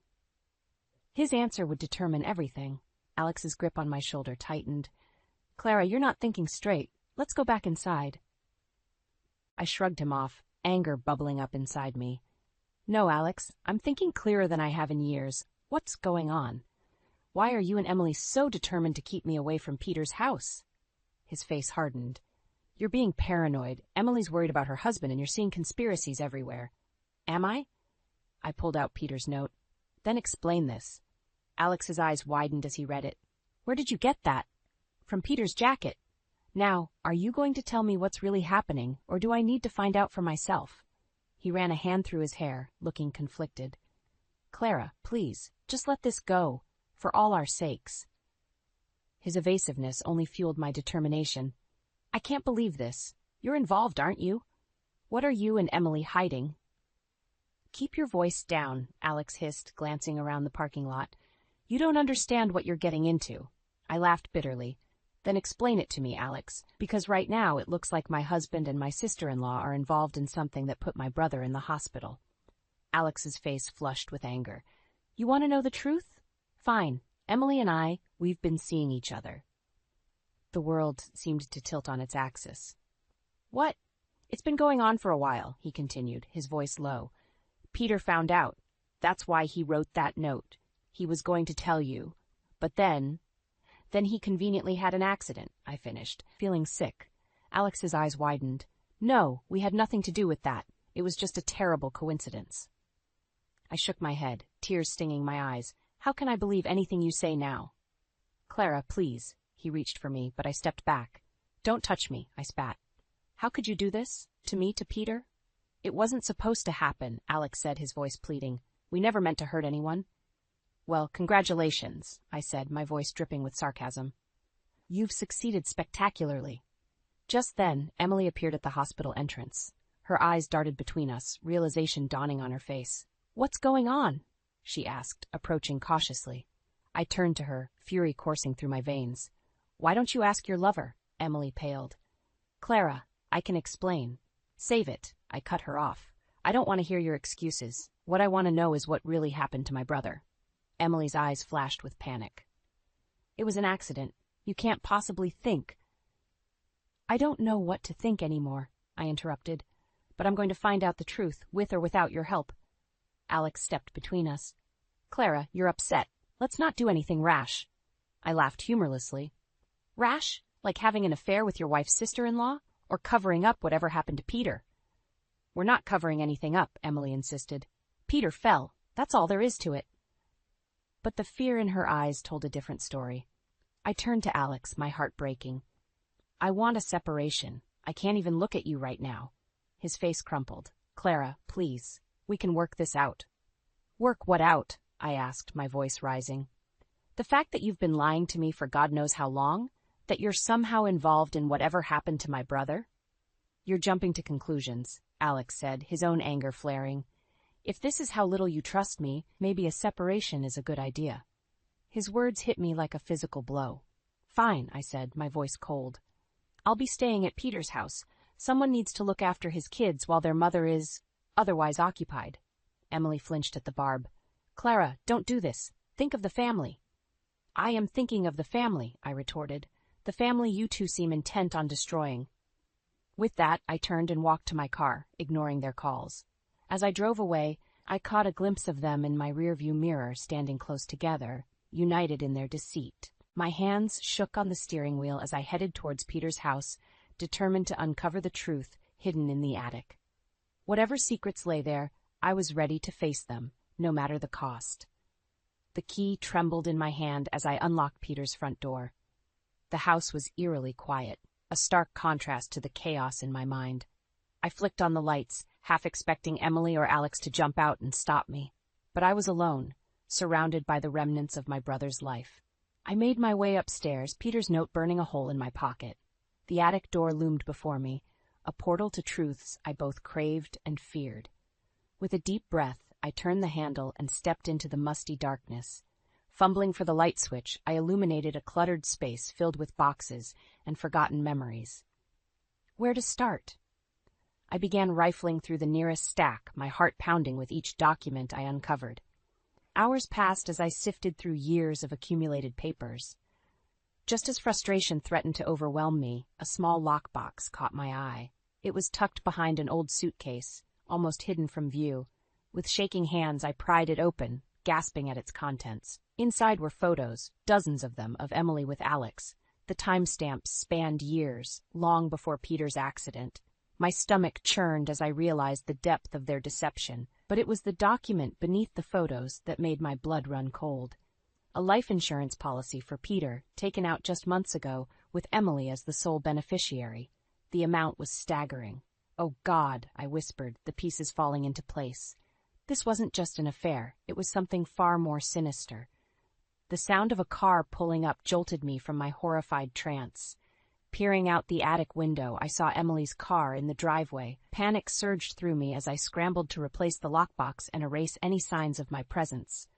His answer would determine everything. Alex's grip on my shoulder tightened. "Clara, you're not thinking straight. Let's go back inside." I shrugged him off, anger bubbling up inside me. "No, Alex, I'm thinking clearer than I have in years. What's going on? Why are you and Emily so determined to keep me away from Peter's house?" His face hardened. "You're being paranoid. Emily's worried about her husband, and you're seeing conspiracies everywhere." "Am I?" I pulled out Peter's note. "Then explain this." Alex's eyes widened as he read it. Where did you get that? From Peter's jacket. Now, are you going to tell me what's really happening, or do I need to find out for myself? He ran a hand through his hair, looking conflicted. Clara, please, just let this go, for all our sakes. His evasiveness only fueled my determination. I can't believe this. You're involved, aren't you? What are you and Emily hiding? Keep your voice down, Alex hissed, glancing around the parking lot. You don't understand what you're getting into. I laughed bitterly. Then explain it to me, Alex, because right now it looks like my husband and my sister-in-law are involved in something that put my brother in the hospital. Alex's face flushed with anger. You want to know the truth? Fine. Emily and we've been seeing each other. The world seemed to tilt on its axis. What? It's been going on for a while, he continued, his voice low. Peter found out. That's why he wrote that note. He was going to tell you. But then he conveniently had an accident, I finished, feeling sick. Alex's eyes widened. No, we had nothing to do with that. It was just a terrible coincidence. I shook my head, tears stinging my eyes. How can I believe anything you say now? Clara, please. He reached for me, but I stepped back. Don't touch me, I spat. How could you do this? To me, to Peter? It wasn't supposed to happen, Alex said, his voice pleading. We never meant to hurt anyone. Well, congratulations, I said, my voice dripping with sarcasm. You've succeeded spectacularly. Just then, Emily appeared at the hospital entrance. Her eyes darted between us, realization dawning on her face. What's going on? She asked, approaching cautiously. I turned to her, fury coursing through my veins. Why don't you ask your lover? Emily paled. Clara, I can explain. Save it. I cut her off. I don't want to hear your excuses. What I want to know is what really happened to my brother. Emily's eyes flashed with panic. It was an accident. You can't possibly think. I don't know what to think anymore, I interrupted. But I'm going to find out the truth, with or without your help. Alex stepped between us. Clara, you're upset. Let's not do anything rash. I laughed humorlessly. Rash? Like having an affair with your wife's sister-in-law? Or covering up whatever happened to Peter? We're not covering anything up, Emily insisted. Peter fell. That's all there is to it. But the fear in her eyes told a different story. I turned to Alex, my heart breaking. I want a separation. I can't even look at you right now. His face crumpled. Clara, please. We can work this out. Work what out? I asked, my voice rising. The fact that you've been lying to me for God knows how long? That you're somehow involved in whatever happened to my brother? You're jumping to conclusions, Alex said, his own anger flaring. If this is how little you trust me, maybe a separation is a good idea. His words hit me like a physical blow. Fine, I said, my voice cold. I'll be staying at Peter's house. Someone needs to look after his kids while their mother is otherwise occupied. Emily flinched at the barb. Clara, don't do this. Think of the family. I am thinking of the family, I retorted. The family you two seem intent on destroying. With that, I turned and walked to my car, ignoring their calls. As I drove away, I caught a glimpse of them in my rearview mirror standing close together, united in their deceit. My hands shook on the steering wheel as I headed towards Peter's house, determined to uncover the truth hidden in the attic. Whatever secrets lay there, I was ready to face them, no matter the cost. The key trembled in my hand as I unlocked Peter's front door. The house was eerily quiet, a stark contrast to the chaos in my mind. I flicked on the lights, half expecting Emily or Alex to jump out and stop me. But I was alone, surrounded by the remnants of my brother's life. I made my way upstairs, Peter's note burning a hole in my pocket. The attic door loomed before me, a portal to truths I both craved and feared. With a deep breath, I turned the handle and stepped into the musty darkness. Fumbling for the light switch, I illuminated a cluttered space filled with boxes and forgotten memories. Where to start? I began rifling through the nearest stack, my heart pounding with each document I uncovered. Hours passed as I sifted through years of accumulated papers. Just as frustration threatened to overwhelm me, a small lockbox caught my eye. It was tucked behind an old suitcase, almost hidden from view. With shaking hands, I pried it open, gasping at its contents. Inside were photos, dozens of them, of Emily with Alex. The timestamps spanned years, long before Peter's accident. My stomach churned as I realized the depth of their deception, but it was the document beneath the photos that made my blood run cold. A life insurance policy for Peter, taken out just months ago, with Emily as the sole beneficiary. The amount was staggering. "Oh God," I whispered, the pieces falling into place. This wasn't just an affair, it was something far more sinister. The sound of a car pulling up jolted me from my horrified trance. Peering out the attic window, I saw Emily's car in the driveway. Panic surged through me as I scrambled to replace the lockbox and erase any signs of my presence.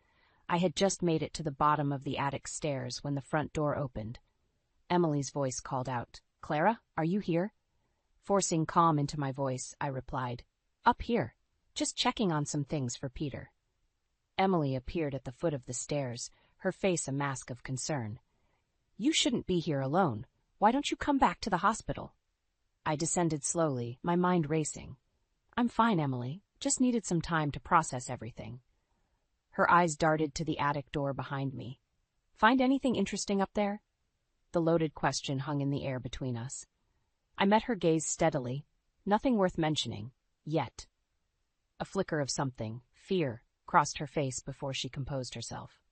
I had just made it to the bottom of the attic stairs when the front door opened. Emily's voice called out, "Clara, are you here?" Forcing calm into my voice, I replied, "Up here. Just checking on some things for Peter." Emily appeared at the foot of the stairs, her face a mask of concern. "You shouldn't be here alone. Why don't you come back to the hospital?" I descended slowly, my mind racing. "I'm fine, Emily. Just needed some time to process everything." Her eyes darted to the attic door behind me. "Find anything interesting up there?" The loaded question hung in the air between us. I met her gaze steadily. Nothing worth mentioning. Yet. A flicker of something, fear, crossed her face before she composed herself.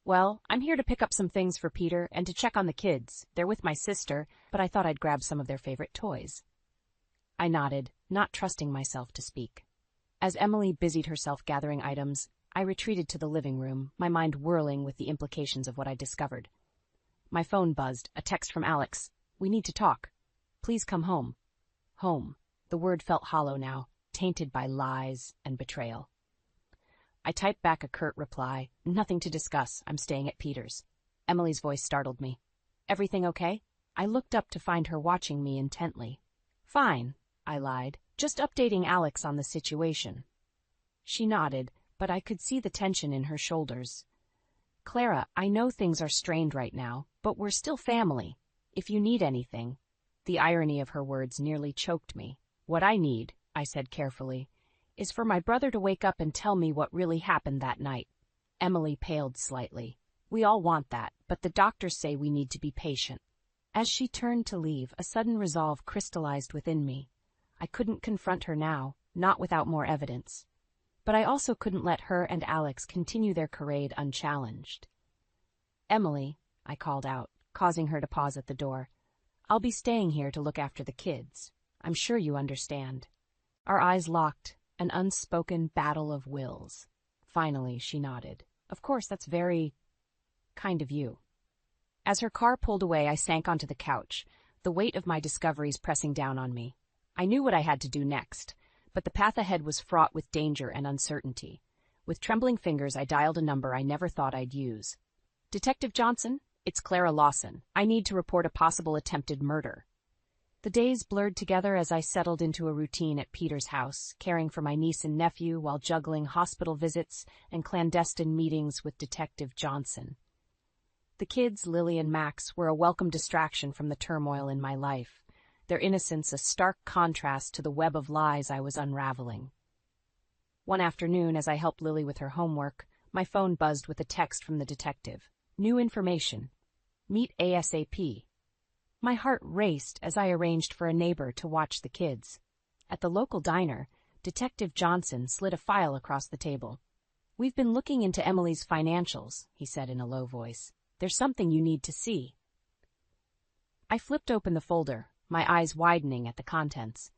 "Well, I'm here to pick up some things for Peter and to check on the kids. They're with my sister, but I thought I'd grab some of their favorite toys." I nodded, not trusting myself to speak. As Emily busied herself gathering items, I retreated to the living room, my mind whirling with the implications of what I discovered. My phone buzzed, a text from Alex. "We need to talk. Please come home." Home. The word felt hollow now, tainted by lies and betrayal. I typed back a curt reply. "Nothing to discuss. I'm staying at Peter's." Emily's voice startled me. "Everything okay?" I looked up to find her watching me intently. "Fine," I lied. "Just updating Alex on the situation." She nodded, but I could see the tension in her shoulders. "Clara, I know things are strained right now, but we're still family. If you need anything." The irony of her words nearly choked me. "What I need," I said carefully, "is for my brother to wake up and tell me what really happened that night." Emily paled slightly. "We all want that, but the doctors say we need to be patient." As she turned to leave, a sudden resolve crystallized within me. I couldn't confront her now, not without more evidence. But I also couldn't let her and Alex continue their charade unchallenged. "Emily," I called out, causing her to pause at the door. "I'll be staying here to look after the kids. I'm sure you understand." Our eyes locked, an unspoken battle of wills. Finally, she nodded. "Of course, that's very kind of you." As her car pulled away, I sank onto the couch, the weight of my discoveries pressing down on me. I knew what I had to do next, but the path ahead was fraught with danger and uncertainty. With trembling fingers, I dialed a number I never thought I'd use. "Detective Johnson, it's Clara Lawson. I need to report a possible attempted murder." The days blurred together as I settled into a routine at Peter's house, caring for my niece and nephew while juggling hospital visits and clandestine meetings with Detective Johnson. The kids, Lily and Max, were a welcome distraction from the turmoil in my life, their innocence a stark contrast to the web of lies I was unraveling. One afternoon, as I helped Lily with her homework, my phone buzzed with a text from the detective. "New information. Meet ASAP." My heart raced as I arranged for a neighbor to watch the kids. At the local diner, Detective Johnson slid a file across the table. "We've been looking into Emily's financials," he said in a low voice. "There's something you need to see." I flipped open the folder, my eyes widening at the contents.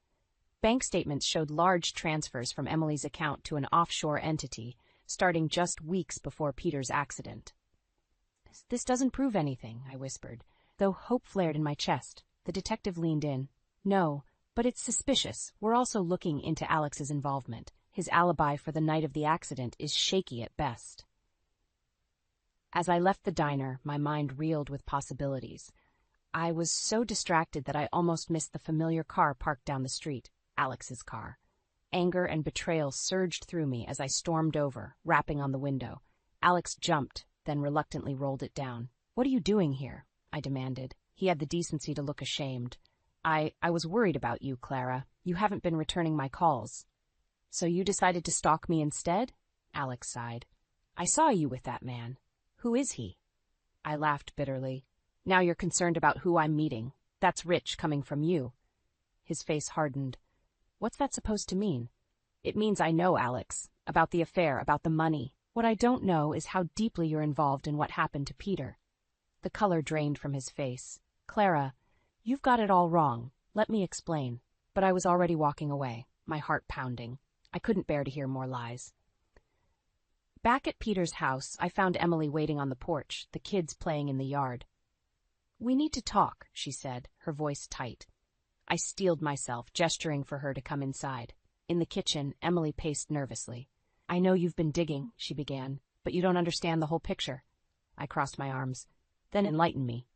Bank statements showed large transfers from Emily's account to an offshore entity, starting just weeks before Peter's accident. "This doesn't prove anything," I whispered, though hope flared in my chest. The detective leaned in. "No, but it's suspicious. We're also looking into Alex's involvement. His alibi for the night of the accident is shaky at best." As I left the diner, my mind reeled with possibilities. I was so distracted that I almost missed the familiar car parked down the street, Alex's car. Anger and betrayal surged through me as I stormed over, rapping on the window. Alex jumped, then reluctantly rolled it down. "What are you doing here?" I demanded. He had the decency to look ashamed. I was worried about you, Clara. You haven't been returning my calls." "So you decided to stalk me instead?" Alex sighed. "I saw you with that man. Who is he?" I laughed bitterly. "Now you're concerned about who I'm meeting. That's rich coming from you." His face hardened. "What's that supposed to mean?" "It means I know, Alex. About the affair, about the money. What I don't know is how deeply you're involved in what happened to Peter. The color drained from his face. Clara, you've got it all wrong. Let me explain. But I was already walking away, my heart pounding. I couldn't bear to hear more lies. Back at Peter's house, I found Emily waiting on the porch, the kids playing in the yard. We need to talk, she said, her voice tight. I steeled myself, gesturing for her to come inside. In the kitchen, Emily paced nervously. I know you've been digging, she began, but you don't understand the whole picture. I crossed my arms. Then enlighten me.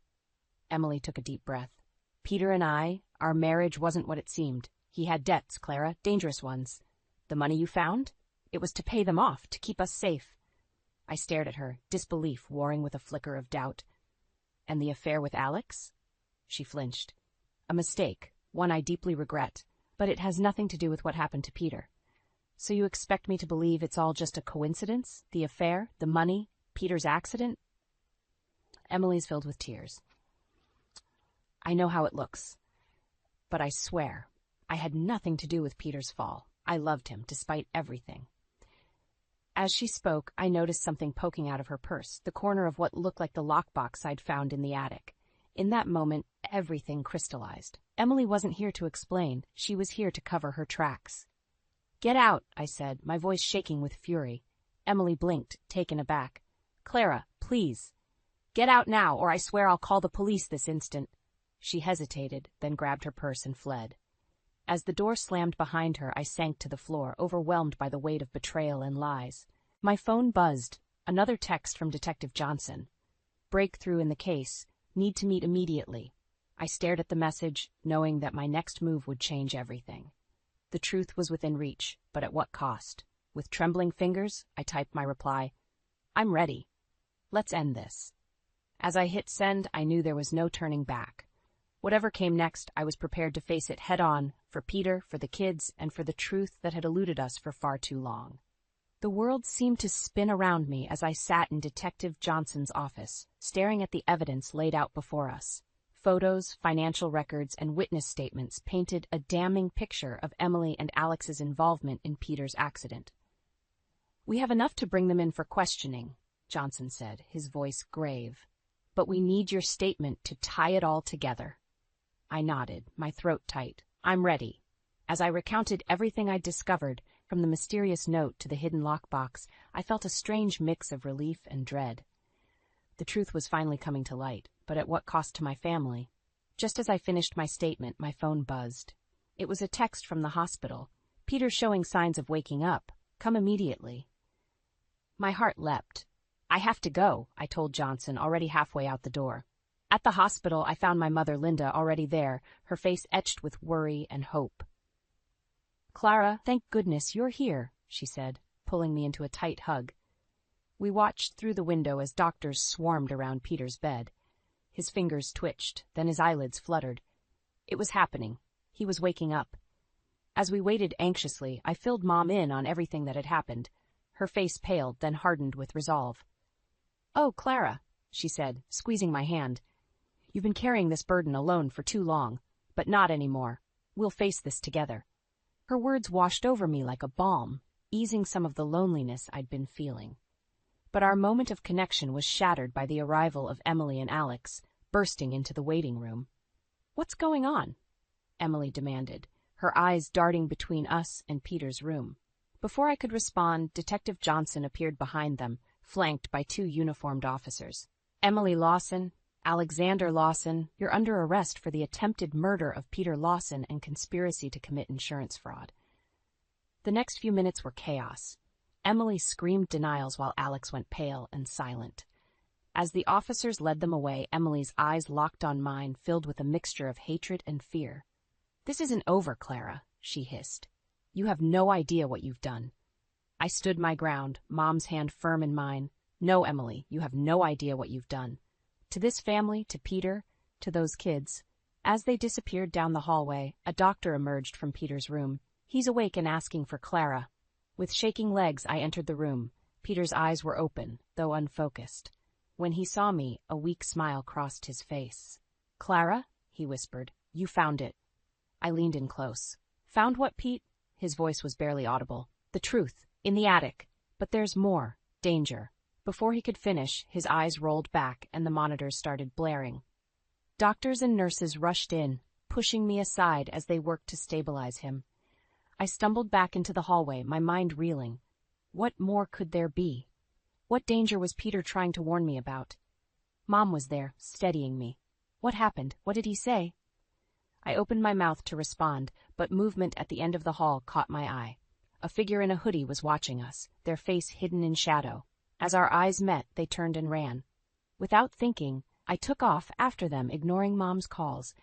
Emily took a deep breath. Peter and I, our marriage wasn't what it seemed. He had debts, Clara, dangerous ones. The money you found? It was to pay them off, to keep us safe. I stared at her, disbelief warring with a flicker of doubt. And the affair with Alex? She flinched. A mistake, one I deeply regret, but it has nothing to do with what happened to Peter. So you expect me to believe it's all just a coincidence? The affair, the money, Peter's accident? Emily's filled with tears. I know how it looks, but I swear, I had nothing to do with Peter's fall. I loved him, despite everything. As she spoke, I noticed something poking out of her purse, the corner of what looked like the lockbox I'd found in the attic. In that moment, everything crystallized. Emily wasn't here to explain. She was here to cover her tracks. Get out, I said, my voice shaking with fury. Emily blinked, taken aback. Clara, please. Get out now, or I swear I'll call the police this instant. She hesitated, then grabbed her purse and fled. As the door slammed behind her, I sank to the floor, overwhelmed by the weight of betrayal and lies. My phone buzzed. Another text from Detective Johnson. Breakthrough in the case. Need to meet immediately. I stared at the message, knowing that my next move would change everything. The truth was within reach, but at what cost? With trembling fingers, I typed my reply. I'm ready. Let's end this. As I hit send, I knew there was no turning back. Whatever came next, I was prepared to face it head-on, for Peter, for the kids, and for the truth that had eluded us for far too long. The world seemed to spin around me as I sat in Detective Johnson's office, staring at the evidence laid out before us. Photos, financial records, and witness statements painted a damning picture of Emily and Alex's involvement in Peter's accident. We have enough to bring them in for questioning, Johnson said, his voice grave. But we need your statement to tie it all together. I nodded, my throat tight. I'm ready. As I recounted everything I'd discovered, from the mysterious note to the hidden lockbox, I felt a strange mix of relief and dread. The truth was finally coming to light, but at what cost to my family? Just as I finished my statement, my phone buzzed. It was a text from the hospital. Peter's showing signs of waking up. Come immediately. My heart leapt. I have to go, I told Johnson, already halfway out the door. At the hospital, I found my mother, Linda, already there, her face etched with worry and hope. Clara, thank goodness you're here, she said, pulling me into a tight hug. We watched through the window as doctors swarmed around Peter's bed. His fingers twitched, then his eyelids fluttered. It was happening. He was waking up. As we waited anxiously, I filled Mom in on everything that had happened. Her face paled, then hardened with resolve. Oh, Clara, she said, squeezing my hand. You've been carrying this burden alone for too long, but not anymore. We'll face this together. Her words washed over me like a balm, easing some of the loneliness I'd been feeling. But our moment of connection was shattered by the arrival of Emily and Alex, bursting into the waiting room. What's going on? Emily demanded, her eyes darting between us and Peter's room. Before I could respond, Detective Johnson appeared behind them, flanked by 2 uniformed officers. Emily Lawson, Alexander Lawson, you're under arrest for the attempted murder of Peter Lawson and conspiracy to commit insurance fraud. The next few minutes were chaos. Emily screamed denials while Alex went pale and silent. As the officers led them away, Emily's eyes locked on mine, filled with a mixture of hatred and fear. This isn't over, Clara, she hissed. You have no idea what you've done. I stood my ground, Mom's hand firm in mine. No, Emily, you have no idea what you've done. To this family, to Peter, to those kids. As they disappeared down the hallway, a doctor emerged from Peter's room. He's awake and asking for Clara. With shaking legs, I entered the room. Peter's eyes were open, though unfocused. When he saw me, a weak smile crossed his face. Clara, he whispered, you found it. I leaned in close. Found what, Pete? His voice was barely audible. The truth, in the attic. But there's more. Danger. Before he could finish, his eyes rolled back and the monitors started blaring. Doctors and nurses rushed in, pushing me aside as they worked to stabilize him. I stumbled back into the hallway, my mind reeling. What more could there be? What danger was Peter trying to warn me about? Mom was there, steadying me. What happened? What did he say? I opened my mouth to respond, but movement at the end of the hall caught my eye. A figure in a hoodie was watching us, their face hidden in shadow. As our eyes met, they turned and ran. Without thinking, I took off after them, ignoring Mom's calls.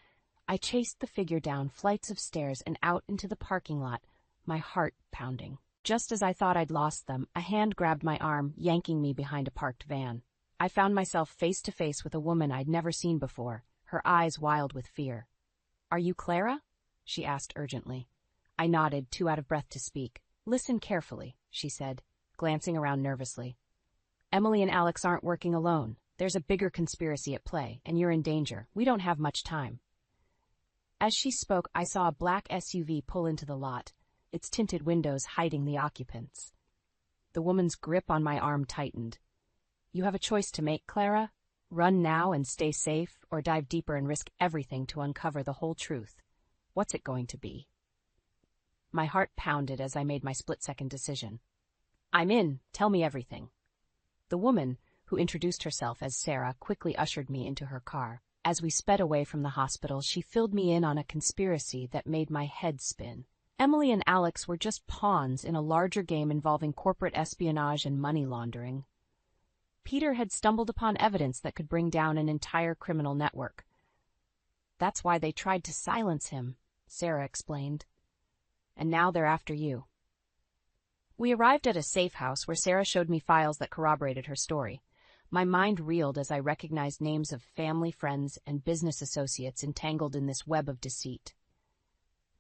I chased the figure down flights of stairs and out into the parking lot, my heart pounding. Just as I thought I'd lost them, a hand grabbed my arm, yanking me behind a parked van. I found myself face to face with a woman I'd never seen before, her eyes wild with fear. "Are you Clara?" she asked urgently. I nodded, too out of breath to speak. "Listen carefully," she said, glancing around nervously. "Emily and Alex aren't working alone. There's a bigger conspiracy at play, and you're in danger. We don't have much time." As she spoke, I saw a black SUV pull into the lot, its tinted windows hiding the occupants. The woman's grip on my arm tightened. "You have a choice to make, Clara. Run now and stay safe, or dive deeper and risk everything to uncover the whole truth. What's it going to be?" My heart pounded as I made my split-second decision. "I'm in. Tell me everything." The woman, who introduced herself as Sarah, quickly ushered me into her car. As we sped away from the hospital, she filled me in on a conspiracy that made my head spin. Emily and Alex were just pawns in a larger game involving corporate espionage and money laundering. Peter had stumbled upon evidence that could bring down an entire criminal network. "That's why they tried to silence him," Sarah explained. "And now they're after you." We arrived at a safe house where Sarah showed me files that corroborated her story. My mind reeled as I recognized names of family, friends, and business associates entangled in this web of deceit.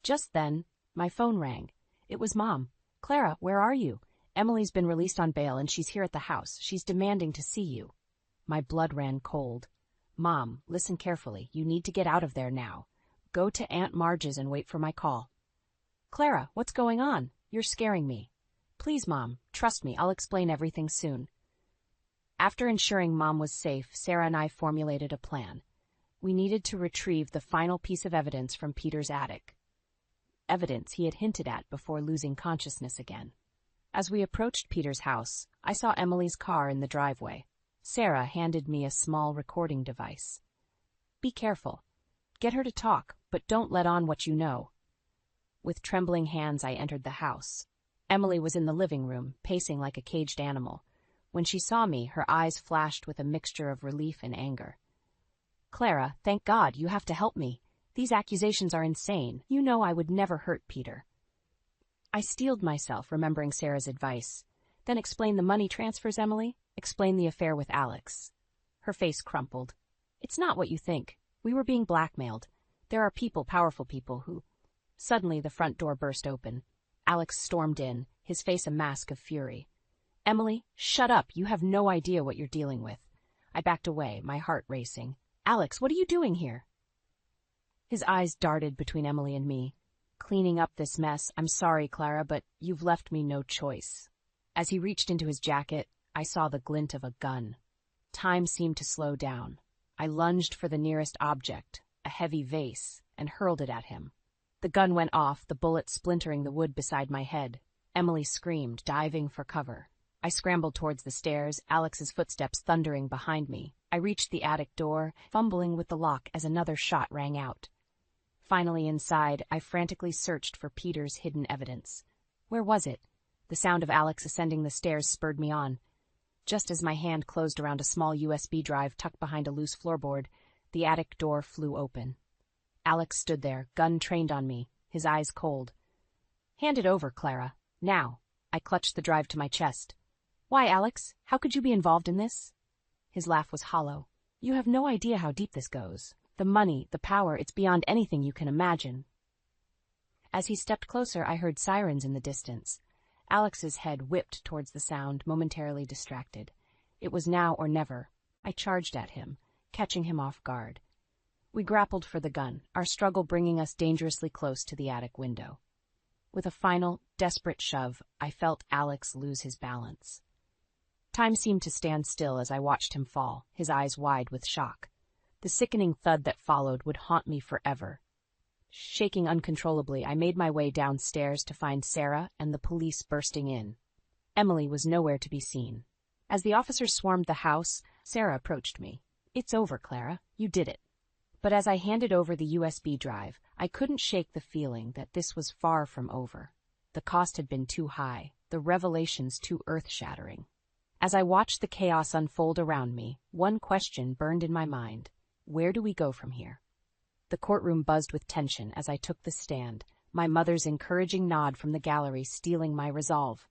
Just then, my phone rang. It was Mom. "Clara, where are you? Emily's been released on bail and she's here at the house. She's demanding to see you." My blood ran cold. "Mom, listen carefully. You need to get out of there now. Go to Aunt Marge's and wait for my call." "Clara, what's going on? You're scaring me." "Please, Mom, trust me. I'll explain everything soon." After ensuring Mom was safe, Sarah and I formulated a plan. We needed to retrieve the final piece of evidence from Peter's attic. Evidence he had hinted at before losing consciousness again. As we approached Peter's house, I saw Emily's car in the driveway. Sarah handed me a small recording device. "Be careful. Get her to talk, but don't let on what you know." With trembling hands, I entered the house. Emily was in the living room, pacing like a caged animal. When she saw me, her eyes flashed with a mixture of relief and anger. "Clara, thank God, you have to help me. These accusations are insane. You know I would never hurt Peter." I steeled myself, remembering Sarah's advice. "Then explain the money transfers, Emily. Explain the affair with Alex." Her face crumpled. "It's not what you think. We were being blackmailed. There are people, powerful people, who—" Suddenly the front door burst open. Alex stormed in, his face a mask of fury. "Emily, shut up. You have no idea what you're dealing with." I backed away, my heart racing. "Alex, what are you doing here?" His eyes darted between Emily and me. "Cleaning up this mess. I'm sorry, Clara, but you've left me no choice." As he reached into his jacket, I saw the glint of a gun. Time seemed to slow down. I lunged for the nearest object, a heavy vase, and hurled it at him. The gun went off, the bullet splintering the wood beside my head. Emily screamed, diving for cover. I scrambled towards the stairs, Alex's footsteps thundering behind me. I reached the attic door, fumbling with the lock as another shot rang out. Finally inside, I frantically searched for Peter's hidden evidence. Where was it? The sound of Alex ascending the stairs spurred me on. Just as my hand closed around a small USB drive tucked behind a loose floorboard, the attic door flew open. Alex stood there, gun trained on me, his eyes cold. "Hand it over, Clara. Now." I clutched the drive to my chest. "Why, Alex? How could you be involved in this?" His laugh was hollow. "You have no idea how deep this goes. The money, the power, it's beyond anything you can imagine." As he stepped closer, I heard sirens in the distance. Alex's head whipped towards the sound, momentarily distracted. It was now or never. I charged at him, catching him off guard. We grappled for the gun, our struggle bringing us dangerously close to the attic window. With a final, desperate shove, I felt Alex lose his balance. Time seemed to stand still as I watched him fall, his eyes wide with shock. The sickening thud that followed would haunt me forever. Shaking uncontrollably, I made my way downstairs to find Sarah and the police bursting in. Emily was nowhere to be seen. As the officers swarmed the house, Sarah approached me. "It's over, Clara. You did it." But as I handed over the USB drive, I couldn't shake the feeling that this was far from over. The cost had been too high, the revelations too earth-shattering. As I watched the chaos unfold around me, one question burned in my mind. Where do we go from here? The courtroom buzzed with tension as I took the stand, my mother's encouraging nod from the gallery steeling my resolve.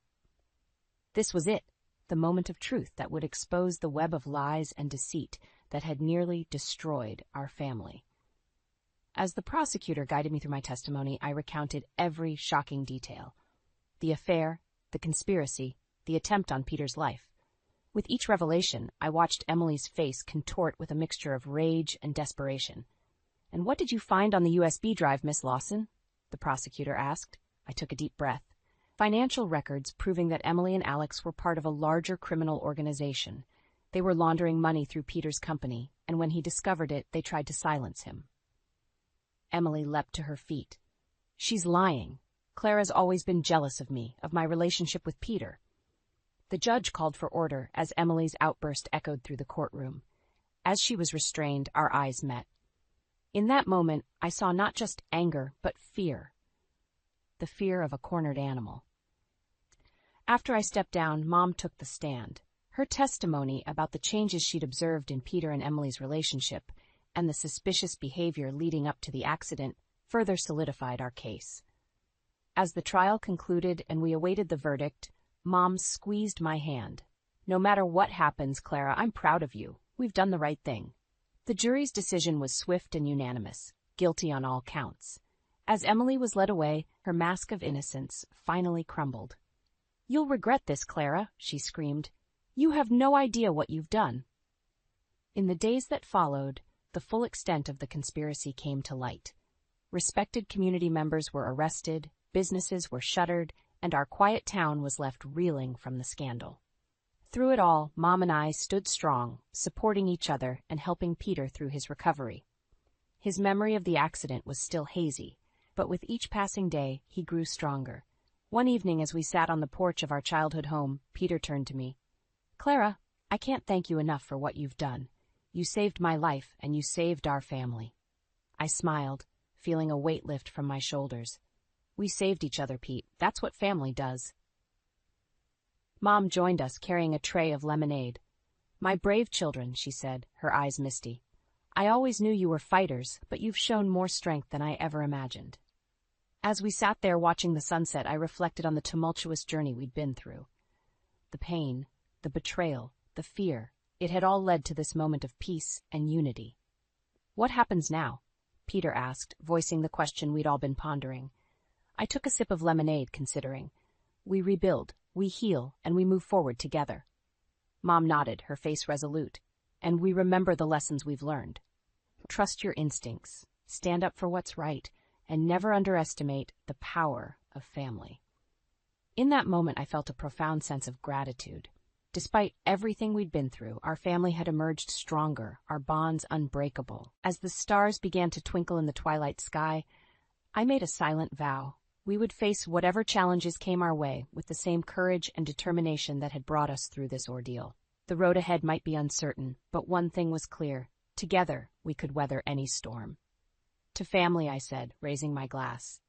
This was it, the moment of truth that would expose the web of lies and deceit that had nearly destroyed our family. As the prosecutor guided me through my testimony, I recounted every shocking detail. The affair, the conspiracy, the attempt on Peter's life. With each revelation, I watched Emily's face contort with a mixture of rage and desperation. "And what did you find on the USB drive, Miss Lawson?" the prosecutor asked. I took a deep breath. Financial records proving that Emily and Alex were part of a larger criminal organization. They were laundering money through Peter's company, and when he discovered it, they tried to silence him. Emily leapt to her feet. "She's lying. Clara's always been jealous of me, of my relationship with Peter." The judge called for order as Emily's outburst echoed through the courtroom. As she was restrained, our eyes met. In that moment, I saw not just anger, but fear. The fear of a cornered animal. After I stepped down, Mom took the stand. Her testimony about the changes she'd observed in Peter and Emily's relationship and the suspicious behavior leading up to the accident further solidified our case. As the trial concluded and we awaited the verdict, Mom squeezed my hand. "No matter what happens, Clara, I'm proud of you. We've done the right thing." The jury's decision was swift and unanimous, guilty on all counts. As Emily was led away, her mask of innocence finally crumbled. "You'll regret this, Clara," she screamed. "You have no idea what you've done." In the days that followed, the full extent of the conspiracy came to light. Respected community members were arrested, businesses were shuttered, and our quiet town was left reeling from the scandal. Through it all, Mom and I stood strong, supporting each other and helping Peter through his recovery. His memory of the accident was still hazy, but with each passing day, he grew stronger. One evening as we sat on the porch of our childhood home, Peter turned to me. "Clara, I can't thank you enough for what you've done. You saved my life, and you saved our family." I smiled, feeling a weight lift from my shoulders. We saved each other, Pete. That's what family does. Mom joined us carrying a tray of lemonade. "My brave children," she said, her eyes misty. "I always knew you were fighters, but you've shown more strength than I ever imagined." As we sat there watching the sunset, I reflected on the tumultuous journey we'd been through. The pain, the betrayal, the fear, it had all led to this moment of peace and unity. "What happens now?" Peter asked, voicing the question we'd all been pondering. I took a sip of lemonade, considering. "We rebuild, we heal, and we move forward together." Mom nodded, her face resolute. "And we remember the lessons we've learned. Trust your instincts, stand up for what's right, and never underestimate the power of family." In that moment, I felt a profound sense of gratitude. Despite everything we'd been through, our family had emerged stronger, our bonds unbreakable. As the stars began to twinkle in the twilight sky, I made a silent vow. We would face whatever challenges came our way with the same courage and determination that had brought us through this ordeal. The road ahead might be uncertain, but one thing was clear. Together, we could weather any storm. "To family," I said, raising my glass.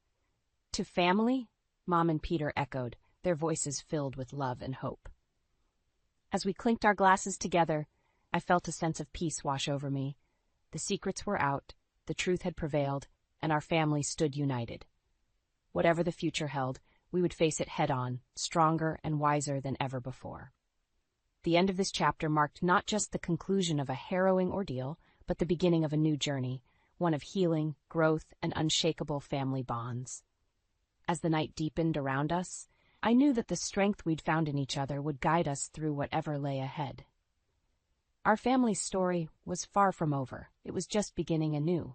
"To family?" Mom and Peter echoed, their voices filled with love and hope. As we clinked our glasses together, I felt a sense of peace wash over me. The secrets were out, the truth had prevailed, and our family stood united. Whatever the future held, we would face it head-on, stronger and wiser than ever before. The end of this chapter marked not just the conclusion of a harrowing ordeal, but the beginning of a new journey, one of healing, growth, and unshakable family bonds. As the night deepened around us, I knew that the strength we'd found in each other would guide us through whatever lay ahead. Our family's story was far from over. It was just beginning anew.